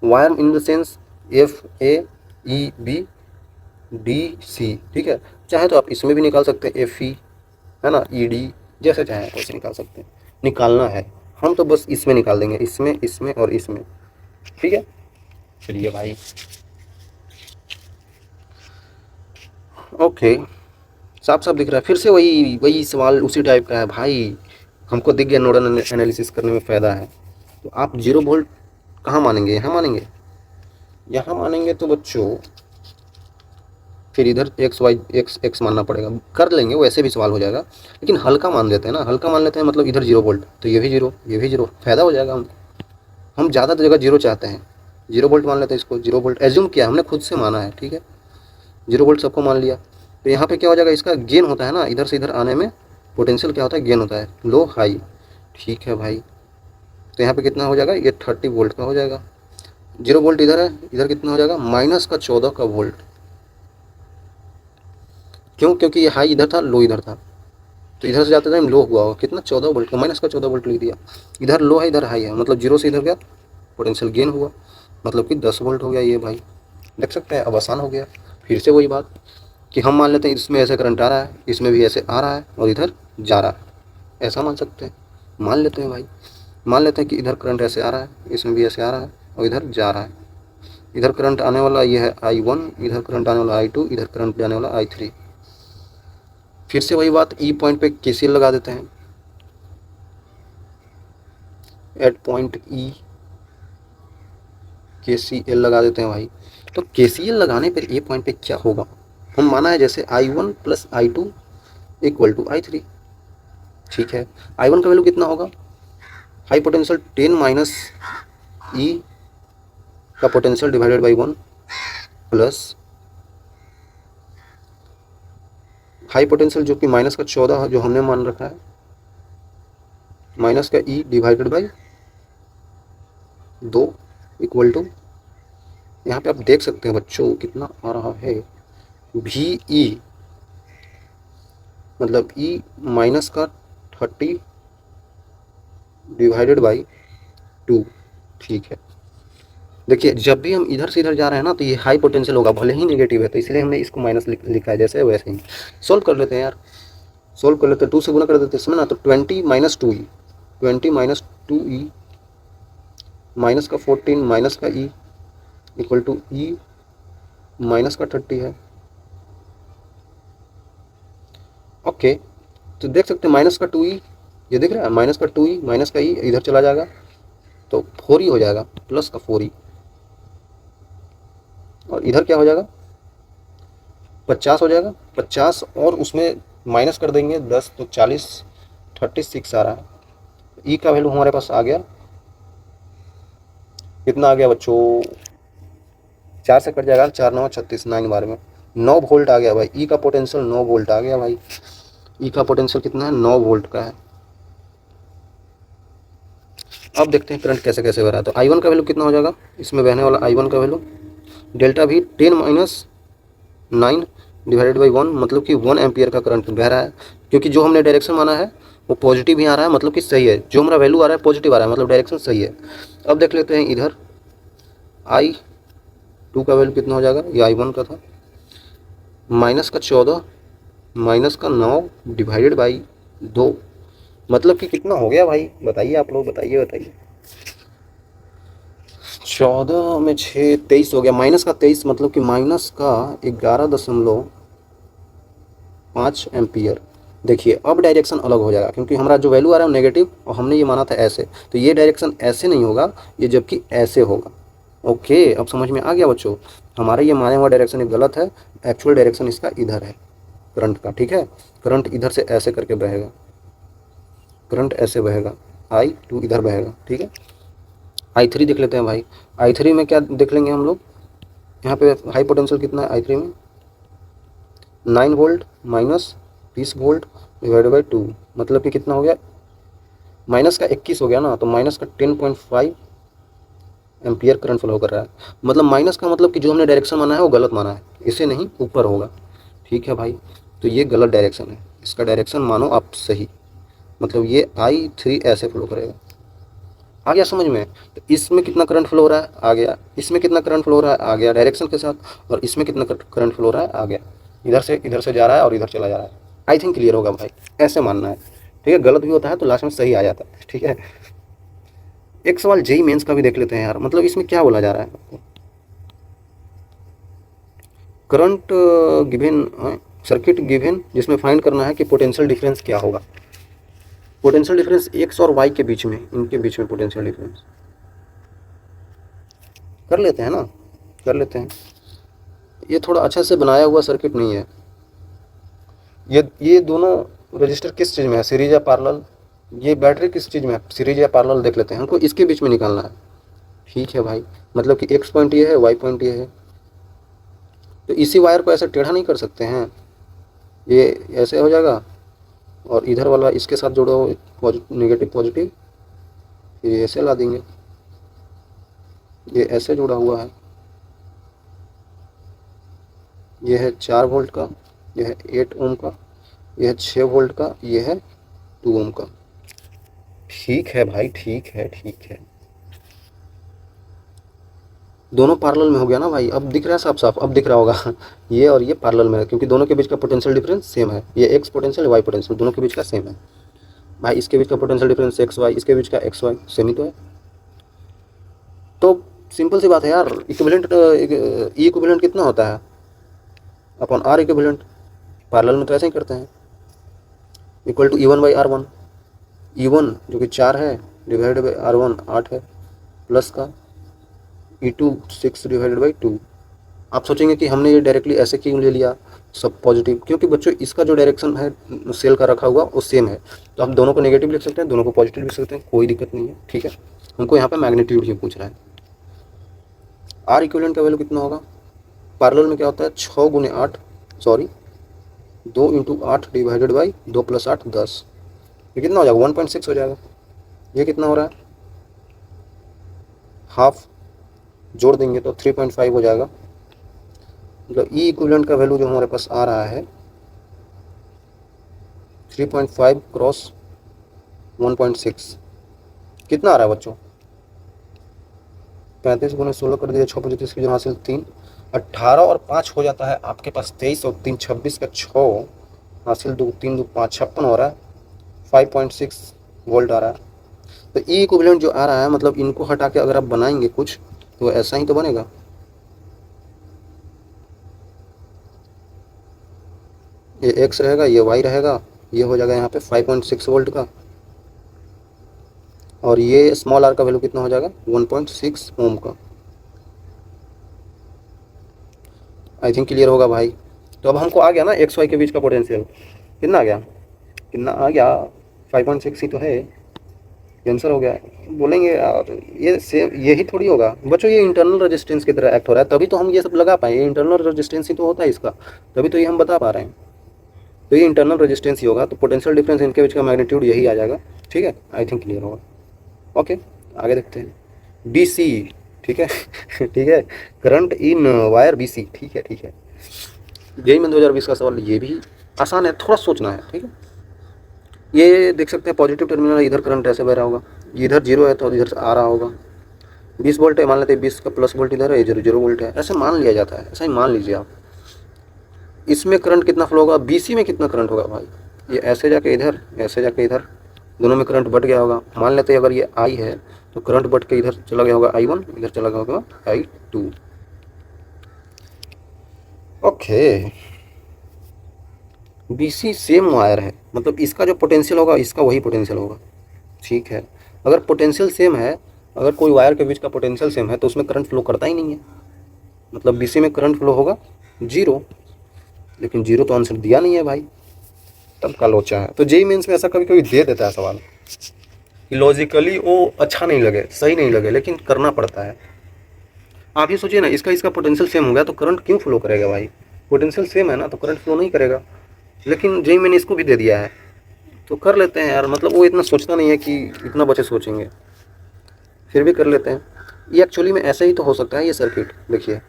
Wire in the sense FAEBDC, ठीक है। चाहे तो आप इसमें भी निकाल सकते हैं, FE है ना, ED, जैसे चाहे वैसे निकाल सकते हैं। निकालना है हम तो बस इसमें निकाल देंगे, इसमें, इसमें और इसमें, ठीक है। चलिए भाई, ओके, साफ साफ दिख रहा है। फिर से वही सवाल उसी टाइप का है भाई। हमको दिख गया नोडल एनालिसिस करने में फ़ायदा है। तो आप 0 वोल्ट कहाँ मानेंगे, यहाँ मानेंगे, यहाँ मानेंगे तो बच्चों फिर इधर x मानना पड़ेगा। कर लेंगे, वैसे भी सवाल हो जाएगा, लेकिन हल्का मान लेते हैं ना, हल्का मान लेते हैं, मतलब इधर 0 वोल्ट तो ये भी 0, ये भी 0, फ़ायदा हो जाएगा। हम ज़्यादा जगह 0 चाहते हैं, 0 वोल्ट मान लेते हैं इसको। 0 वोल्ट एज्यूम किया हमने, खुद से माना है, ठीक है। 0 वोल्ट सबको मान लिया। तो यहाँ पे क्या हो जाएगा, इसका गेन होता है ना, इधर से इधर आने में पोटेंशियल क्या होता है, गेन होता है, लो हाई। ठीक है भाई, तो यहाँ पे कितना हो जाएगा, ये 30 वोल्ट का हो जाएगा। 0 वोल्ट इधर है, इधर कितना हो जाएगा, माइनस का 14 का वोल्ट। क्यों, क्योंकि ये हाई इधर था, लो इधर था, तो इधर से जाते टाइम लो हुआ होगा, कितना 14 वोल्ट का, माइनस का 14 वोल्ट लिख दिया। इधर लो है, इधर हाई है, मतलब 0 से इधर गया, पोटेंशियल गेन हुआ, मतलब कि 10 वोल्ट हो गया ये भाई। देख सकते हैं, अब आसान हो गया। फिर से वही बात कि हम मान लेते हैं इसमें ऐसे करंट आ रहा है, इसमें भी ऐसे आ रहा है और इधर जा रहा है, ऐसा मान सकते हैं, मान लेते हैं भाई। मान लेते हैं कि इधर करंट ऐसे आ रहा है, इसमें भी ऐसे आ रहा है और इधर जा रहा है। इधर करंट आने वाला ये है I1, इधर करंट आने वाला I2, इधर करंट जाने वाला I3। फिर से वही बात, ई पॉइंट पे KCL लगा देते हैं, एट पॉइंट ई KCL लगा देते हैं भाई। तो KCL लगाने पर ए पॉइंट पे क्या होगा, हम माना है जैसे I1 plus I2 equal to I3। ठीक है, I1 का वैल्यू कितना होगा, हाई पोटेंशियल 10 माइनस ई का potential divided by 1 plus high potential जो कि माइनस का 14 जो हमने मान रखा है, माइनस का E divided by 2 equal to, यहाँ पे आप देख सकते हैं बच्चों कितना आ रहा है, भी ई मतलब ई माइनस का 30 डिवाइडेड बाई 2। ठीक है, देखिए जब भी हम इधर से इधर जा रहे हैं ना, तो ये हाई पोटेंशियल होगा, भले ही नेगेटिव है, तो इसलिए हमने इसको माइनस लिखा है, जैसे वैसे ही। सोल्व कर लेते हैं यार, सोल्व कर लेते हैं, 2 से गुना कर देते हैं इसमें ना, तो 20 minus 2 E, 20 minus 2 E minus का 14 माइनस का E equal to E minus का 30 है। ओके, तो देख सकते हैं माइनस का 2 ई, ये दिख रहा है, माइनस का 2 ई माइनस का ई इधर चला जाएगा तो 4 ई हो जाएगा, प्लस का 4 ई, और इधर क्या हो जाएगा, 50 हो जाएगा, 50 और उसमें माइनस कर देंगे 10, तो 40, 36 आ रहा है। ई का वैल्यू हमारे पास आ गया, कितना आ गया बच्चों, 4 से कट जाएगा, 4 9 36, 9 बार में 9 वोल्ट आ गया भाई। ई का पोटेंशियल 9 वोल्ट आ गया भाई, ई का पोटेंशियल कितना है, 9 वोल्ट का है। अब देखते हैं करंट कैसे कैसे बह रहा है। तो I1 का वैल्यू कितना हो जाएगा, इसमें बहने वाला I1 का वैल्यू डेल्टा भी 10 माइनस 9 डिवाइडेड बाई 1, मतलब कि 1 एम्पियर का करंट बह रहा है, क्योंकि जो हमने डायरेक्शन माना है वो पॉजिटिव ही आ रहा है, मतलब कि सही है, जो हमारा वैल्यू आ रहा है पॉजिटिव आ रहा है, मतलब डायरेक्शन सही है। अब देख लेते हैं इधर I2 का वैल्यू कितना हो जाएगा, ये I1 का था, माइनस का 14 माइनस का 9 डिवाइडेड बाई 2, मतलब कि कितना हो गया भाई, बताइए आप लोग, बताइए बताइए। 14 में 6 23 हो गया, माइनस का 23, मतलब कि माइनस का 11.5 एम्पियर। देखिए अब डायरेक्शन अलग हो जाएगा, क्योंकि हमारा जो वैल्यू आ रहा है नेगेटिव और हमने ये माना था ऐसे, तो ये डायरेक्शन ऐसे नहीं होगा, ये जबकि ऐसे होगा। ओके, अब समझ में आ गया बच्चों, हमारा ये माने हुआ डायरेक्शन गलत है, एक्चुअल डायरेक्शन इसका इधर है करंट का। ठीक है, करंट इधर से ऐसे करके बहेगा, करंट ऐसे बहेगा, I2 इधर बहेगा। ठीक है, I3 देख लेते हैं भाई। I3 में क्या देख लेंगे हम लोग, यहाँ पे हाई पोटेंशियल कितना है I3 में, 9 volt minus 30 volt divided by 2, मतलब कि कितना हो गया, माइनस का 21 हो गया ना, तो माइनस का 10.5 एम्पियर करंट फ्लो कर रहा है। मतलब माइनस का मतलब कि जो हमने डायरेक्शन माना है वो गलत माना है, इसे नहीं ऊपर होगा। ठीक है भाई, तो ये गलत डायरेक्शन है, इसका डायरेक्शन मानो आप सही, मतलब ये I3 ऐसे फ्लो करेगा। आ गया समझ में, तो इसमें कितना करंट फ्लो हो रहा है, आ गया, इसमें कितना करंट फ्लो हो रहा है, आ गया डायरेक्शन के साथ, और इसमें कितना करंट फ्लो हो रहा है, आ गया, इधर से जा रहा है और इधर चला जा रहा है। आई थिंक क्लियर होगा भाई, ऐसे मानना है। ठीक है, गलत भी होता है तो लास्ट में सही आ जाता है। ठीक है, एक सवाल जेई मेंस का भी देख लेते हैं यार, मतलब इसमें क्या बोला जा रहा है, करंट गिवन, सर्किट गिवन, जिसमें फाइंड करना है कि पोटेंशियल डिफरेंस क्या होगा। पोटेंशियल डिफरेंस एक्स और वाई के बीच में, इनके बीच में पोटेंशियल डिफरेंस कर लेते हैं ना, कर लेते हैं। ये थोड़ा अच्छा से बनाया हुआ सर्किट नहीं है। ये दोनों रजिस्टर किस चीज़ में है, सीरीज या पैरेलल, ये बैटरी किस चीज़ में है, सीरीज या पैरेलल देख लेते हैं, हमको इसके बीच में निकालना है। ठीक है भाई, मतलब कि एक्स पॉइंट ये है, वाई पॉइंट ये है, तो इसी वायर को ऐसे टेढ़ा नहीं कर सकते हैं, ये ऐसे हो जाएगा, और इधर वाला इसके साथ जोड़ो नेगेटिव पॉजिटिव, फिर ये ऐसे ला देंगे, ये ऐसे जुड़ा हुआ है, ये है 4 वोल्ट का, ये है 8 ओम का, ये है 6 वोल्ट का, ये है 2 ओम का। ठीक है भाई, ठीक है, ठीक है। दोनों पैरेलल में हो गया ना भाई, अब दिख रहा है साफ साफ, अब दिख रहा होगा ये और ये पैरेलल में है, क्योंकि दोनों के बीच का पोटेंशियल डिफरेंस सेम है। ये एक्स पोटेंशियल, वाई पोटेंशियल दोनों के बीच का सेम है भाई। इसके बीच का पोटेंशियल डिफरेंस एक्स वाई, इसके बीच का एक्स वाई सेम ही तो है। तो सिंपल सी बात है यार, इक्विवेलेंट ई इक्विवेलेंट कितना होता है अपन आर इक्विवेलेंट, पैरेलल में तो ऐसे ही करते हैं, equal to E1 by R1। E1 जो कि 4 है डिवाइडेड बाई R1 8 है, प्लस का E2 6 डिवाइडेड बाई 2। आप सोचेंगे कि हमने ये डायरेक्टली ऐसे क्यों ले लिया सब पॉजिटिव, क्योंकि बच्चों इसका जो डायरेक्शन है सेल का रखा हुआ वो सेम है, तो आप दोनों को नेगेटिव लिख सकते हैं, दोनों को पॉजिटिव लिख सकते हैं, कोई दिक्कत नहीं है। ठीक है, हमको यहाँ पे मैग्नीट्यूड ही पूछ रहा है। आर इक्विवेलेंट का वैल्यू कितना होगा, पैरेलल में क्या होता है 6 गुने 8 sorry 2 into 8 divided by 2 plus 8 10, ये कितना हो जाएगा 1.6 हो जाएगा। ये कितना हो रहा है, हाफ जोड़ देंगे तो 3.5 हो जाएगा। मतलब ई इक्विवेलेंट का वैल्यू जो हमारे पास आ रहा है 3.5 क्रॉस 1.6 कितना आ रहा है बच्चों, 35 गुने 16 कर दिया 6 25 की जो हासिल 3, 18 और 5 हो जाता है आपके पास 23 और 3 26 का 6 हासिल 2 3 2 5 56 हो रहा है, 5.6 वोल्ट आ रहा है। तो ई इक्विवेलेंट जो आ रहा है, मतलब इनको हटा के अगर आप बनाएंगे कुछ तो ऐसा ही तो बनेगा। ये एक्स रहेगा, ये वाई रहेगा, ये हो जाएगा यहाँ पे 5.6 वोल्ट का, और ये स्मॉल आर का वैल्यू कितना हो जाएगा 1.6 ओम का। आई थिंक क्लियर होगा भाई। तो अब हमको आ गया ना एक्स वाई के बीच का पोटेंशियल, कितना आ गया, कितना आ गया 5.6 ही तो है, आंसर हो गया। बोलेंगे यार ये सेम यही थोड़ी होगा बच्चों, ये इंटरनल रेजिस्टेंस की तरह एक्ट हो रहा है, तभी तो हम ये सब लगा पाए, ये इंटरनल रेजिस्टेंस ही तो होता है इसका, तभी तो ये हम बता पा रहे हैं। तो ये इंटरनल रेजिस्टेंस ही होगा, तो पोटेंशियल डिफरेंस इनके बीच का मैग्नीट्यूड यही आ जाएगा। ठीक है, आई थिंक क्लियर होगा। ओके, आगे देखते हैं। DC, ठीक है ठीक है, करंट इन वायर BC, ठीक है ठीक है। जेईई में 2020 का सवाल, ये भी आसान है, थोड़ा सोचना है। ठीक है, ये देख सकते हैं पॉजिटिव टर्मिनल, इधर करंट ऐसे बह रहा होगा, इधर 0 है तो इधर से आ रहा होगा, 20 वोल्ट है मान लेते हैं, 20 का प्लस वोल्ट इधर है, इधर 0 वोल्ट है, ऐसे मान लिया जाता है, ऐसा ही मान लीजिए आप। इसमें करंट कितना फ्लो होगा, BC में कितना करंट होगा भाई, ये ऐसे जाके इधर, ऐसे जाके इधर, दोनों में करंट बढ़ गया होगा। मान लेते हैं अगर ये I है तो करंट बढ़ के इधर चला गया होगा I1, इधर चला गया होगा I2। Okay, BC same wire है, मतलब इसका जो पोटेंशियल होगा इसका वही पोटेंशियल होगा। ठीक है, अगर पोटेंशियल सेम है, अगर कोई वायर के बीच का पोटेंशियल सेम है तो उसमें करंट फ्लो करता ही नहीं है, मतलब BC में करंट फ्लो होगा 0, लेकिन 0 तो आंसर दिया नहीं है भाई, तब का लोचा है। तो जेईई मेंस में ऐसा कभी कभी दे देता है सवाल कि लॉजिकली वो अच्छा नहीं लगे, सही नहीं लगे, लेकिन करना पड़ता है। आप ये सोचिए ना, इसका पोटेंशियल सेम हो गया तो करंट क्यों फ्लो करेगा भाई, पोटेंशियल सेम है ना तो करंट फ्लो नहीं करेगा, लेकिन जेईई मैंने इसको भी दे दिया है तो कर लेते हैं यार, मतलब वो इतना सोचता नहीं है कि इतना बच्चे सोचेंगे, फिर भी कर लेते हैं। ये एक्चुअली में ऐसे ही तो हो सकता है ये सर्किट, देखिए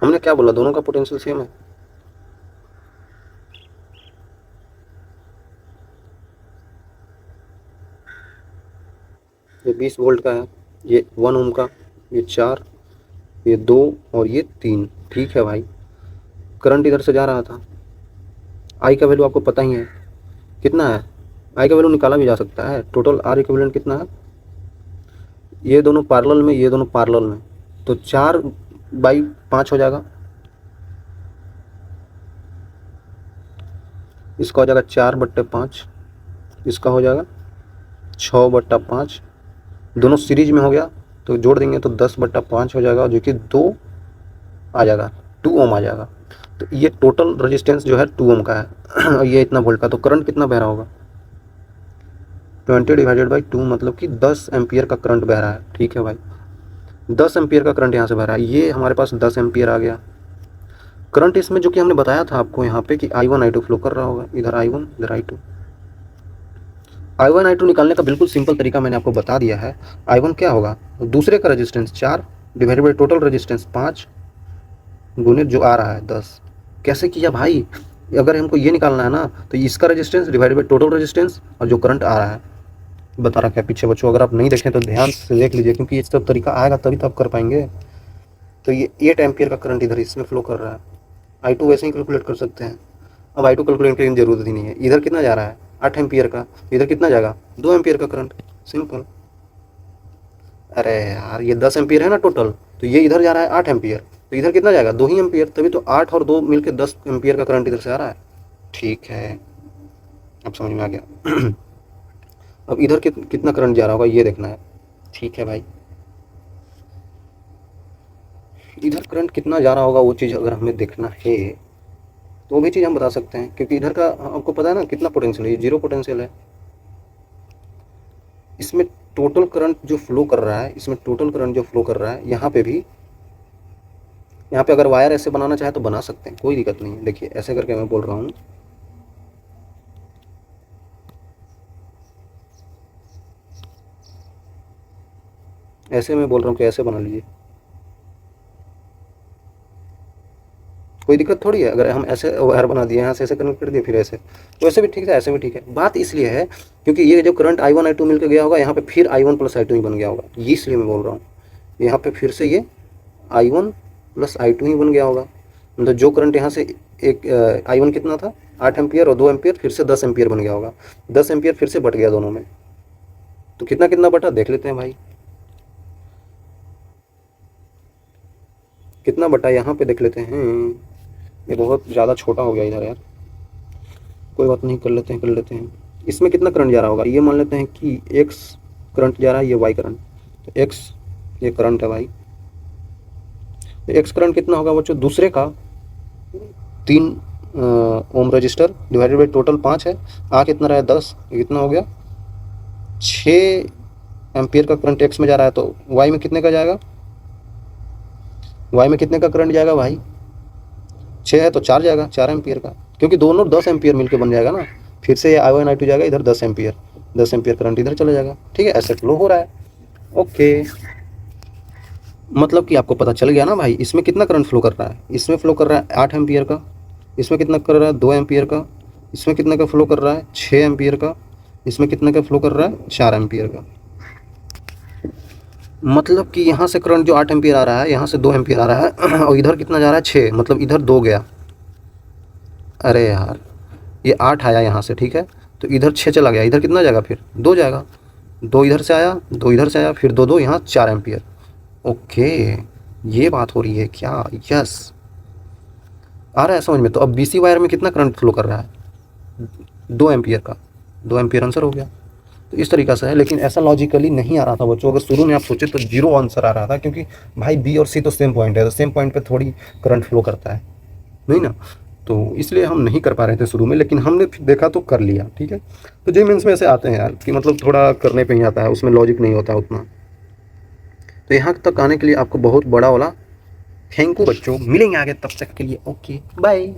हमने क्या बोला, दोनों का पोटेंशियल सेम है। ये 20 वोल्ट का है, ये 1 ओम का, ये 4, ये 2 और ये 3। ठीक है भाई, करंट इधर से जा रहा था। आई का वैल्यू आपको पता ही है कितना है, आई का वैल्यू निकाला भी जा सकता है। टोटल आर इक्विवेलेंट कितना है, ये दोनों पैरेलल में, ये दोनों पैरेलल में, तो 4/5 हो जाएगा, इसका हो जाएगा 4/5, इसका हो जाएगा 6/5, दोनों सीरीज में हो गया तो जोड़ देंगे तो 10/5 हो जाएगा, जो कि 2 आ जाएगा, 2 ओम आ जाएगा। तो ये टोटल रेजिस्टेंस जो है 2 ओम का है और ये इतना वोल्ट का, तो करंट कितना बह रहा होगा, 20/2 मतलब कि 10 एम्पियर का करंट बह रहा है। ठीक है भाई, 10 एम्पियर का करंट यहाँ से बह रहा है, ये हमारे पास 10 एम्पियर आ गया करंट। इसमें जो कि हमने बताया था आपको यहाँ पे कि I1 I2 फ्लो कर रहा होगा, इधर I1 इधर I2। I1 I2 निकालने का बिल्कुल सिंपल तरीका मैंने आपको बता दिया है। I1 क्या होगा, दूसरे का resistance 4 divided by total resistance 5 गुने जो आ रहा है 10। कैसे किया भाई, अगर हमको ये निकालना है ना तो इसका resistance divided by total resistance और जो करंट आ रहा है, बता रखा है पीछे बच्चों। अगर आप नहीं देखें तो ध्यान से देख लीजिए, क्योंकि ये सब तरीका आएगा तभी तो आप कर पाएंगे। तो ये 8 एम्पियर का करंट इधर इसमें फ्लो कर रहा है। I2 वैसे ही कैलकुलेट कर सकते हैं। अब I2 कैलकुलेट करने की जरूरत ही नहीं है। इधर कितना जा रहा है 8 एम्पियर का, इधर कितना जाएगा 2 एम्पियर का करंट, सिंपल। अरे यार ये 10 एम्पियर है ना टोटल, तो ये इधर जा रहा है 8 एम्पियर, तो इधर कितना जाएगा 2 ही एम्पियर, तभी तो 8 और 2 मिलकर 10 एम्पियर का करंट इधर से आ रहा है। ठीक है, अब समझ में आ गया। अब इधर कितना करंट जा रहा होगा ये देखना है। ठीक है भाई, इधर करंट कितना जा रहा होगा वो चीज़ अगर हमें देखना है तो वो भी चीज़ हम बता सकते हैं, क्योंकि इधर का आपको पता है ना कितना पोटेंशियल है, ये 0 पोटेंशियल है। इसमें टोटल करंट जो फ्लो कर रहा है, इसमें टोटल करंट जो फ्लो कर रहा है, यहाँ पे भी, यहाँ पे अगर वायर ऐसे बनाना चाहे तो बना सकते हैं, कोई दिक्कत नहीं है। देखिए ऐसे करके मैं बोल रहा हूँ, ऐसे मैं बोल रहा हूँ कि ऐसे बना लीजिए, कोई दिक्कत थोड़ी है। अगर हम ऐसे वायर बना दिए, यहाँ से ऐसे कनेक्ट कर दिए, फिर ऐसे, तो ऐसे भी ठीक है ऐसे भी ठीक है। बात इसलिए है क्योंकि ये जो करंट I1 I2 मिलकर गया होगा, यहाँ पे फिर I1 + I2 ही बन गया होगा, ये इसलिए मैं बोल रहा हूँ। यहाँ पे फिर से ये I1 + I2 ही बन गया होगा। मतलब जो करंट यहाँ से एक I1 कितना था 8 एम्पियर और 2 एम्पियर, फिर से 10 एम्पियर बन गया होगा। 10 एम्पियर फिर से बट गया दोनों में, तो कितना कितना बटा देख लेते हैं भाई, कितना बटा यहाँ पे देख लेते हैं। ये बहुत ज़्यादा छोटा हो गया इधर यार, कोई बात नहीं, कर लेते हैं। इसमें कितना करंट जा रहा होगा, ये मान लेते हैं कि X करंट जा रहा है, ये Y करंट, तो X ये करंट है भाई, तो X करंट कितना होगा बच्चों, दूसरे का 3 ohm resistor divided by total 5 है, आ कितना रहा है 10, कितना हो गया 6 एम्पियर का करंट X में जा रहा है। तो Y में कितने का जाएगा, Y में कितने का करंट जाएगा भाई, 6 है तो 4 जाएगा, 4 एम्पियर का, क्योंकि दोनों 10 एम्पियर मिलकर बन जाएगा ना। फिर से ये I1 I2 जाएगा, इधर 10 एम्पियर, 10 एम्पियर करंट इधर चला जाएगा। ठीक है, ऐसे फ्लो हो रहा है। ओके, मतलब कि आपको पता चल गया ना भाई, इसमें कितना करंट फ्लो कर रहा है, इसमें फ्लो कर रहा है 8 एम्पियर का, इसमें कितना कर रहा है 2 एम्पियर का, इसमें कितने का फ्लो कर रहा है 6 एम्पियर का, इसमें कितने का फ्लो कर रहा है 4 एम्पियर का। मतलब कि यहाँ से करंट जो 8 एम्पियर आ रहा है, यहाँ से 2 एम्पियर आ रहा है, और इधर कितना जा रहा है 6, मतलब इधर 2 गया। अरे यार ये 8 आया यहाँ से, ठीक है, तो इधर 6 चला गया, इधर कितना जाएगा फिर 2 जाएगा, 2 इधर से आया, 2 इधर से आया, फिर 2 2 यहाँ 4 एम्पियर। ओके, ये बात हो रही है क्या, यस आ रहा है समझ में। तो अब BC वायर में कितना करंट फ्लो कर रहा है 2 एम्पियर का, 2 एम्पियर आंसर हो गया। तो इस तरीक़ा से है, लेकिन ऐसा लॉजिकली नहीं आ रहा था बच्चों। अगर शुरू में आप सोचे तो 0 आंसर आ रहा था, क्योंकि भाई B और C तो सेम पॉइंट है, तो सेम पॉइंट पे थोड़ी करंट फ्लो करता है, नहीं ना, तो इसलिए हम नहीं कर पा रहे थे शुरू में, लेकिन हमने फिर देखा तो कर लिया। ठीक है, तो JEE मेंस में ऐसे आते हैं यार कि मतलब थोड़ा करने पे ही आता है, उसमें लॉजिक नहीं होता उतना। तो यहाँ तक आने के लिए आपको बहुत बड़ा वाला थैंक यू बच्चों, मिलेंगे आगे, तब तक के लिए ओके बाय।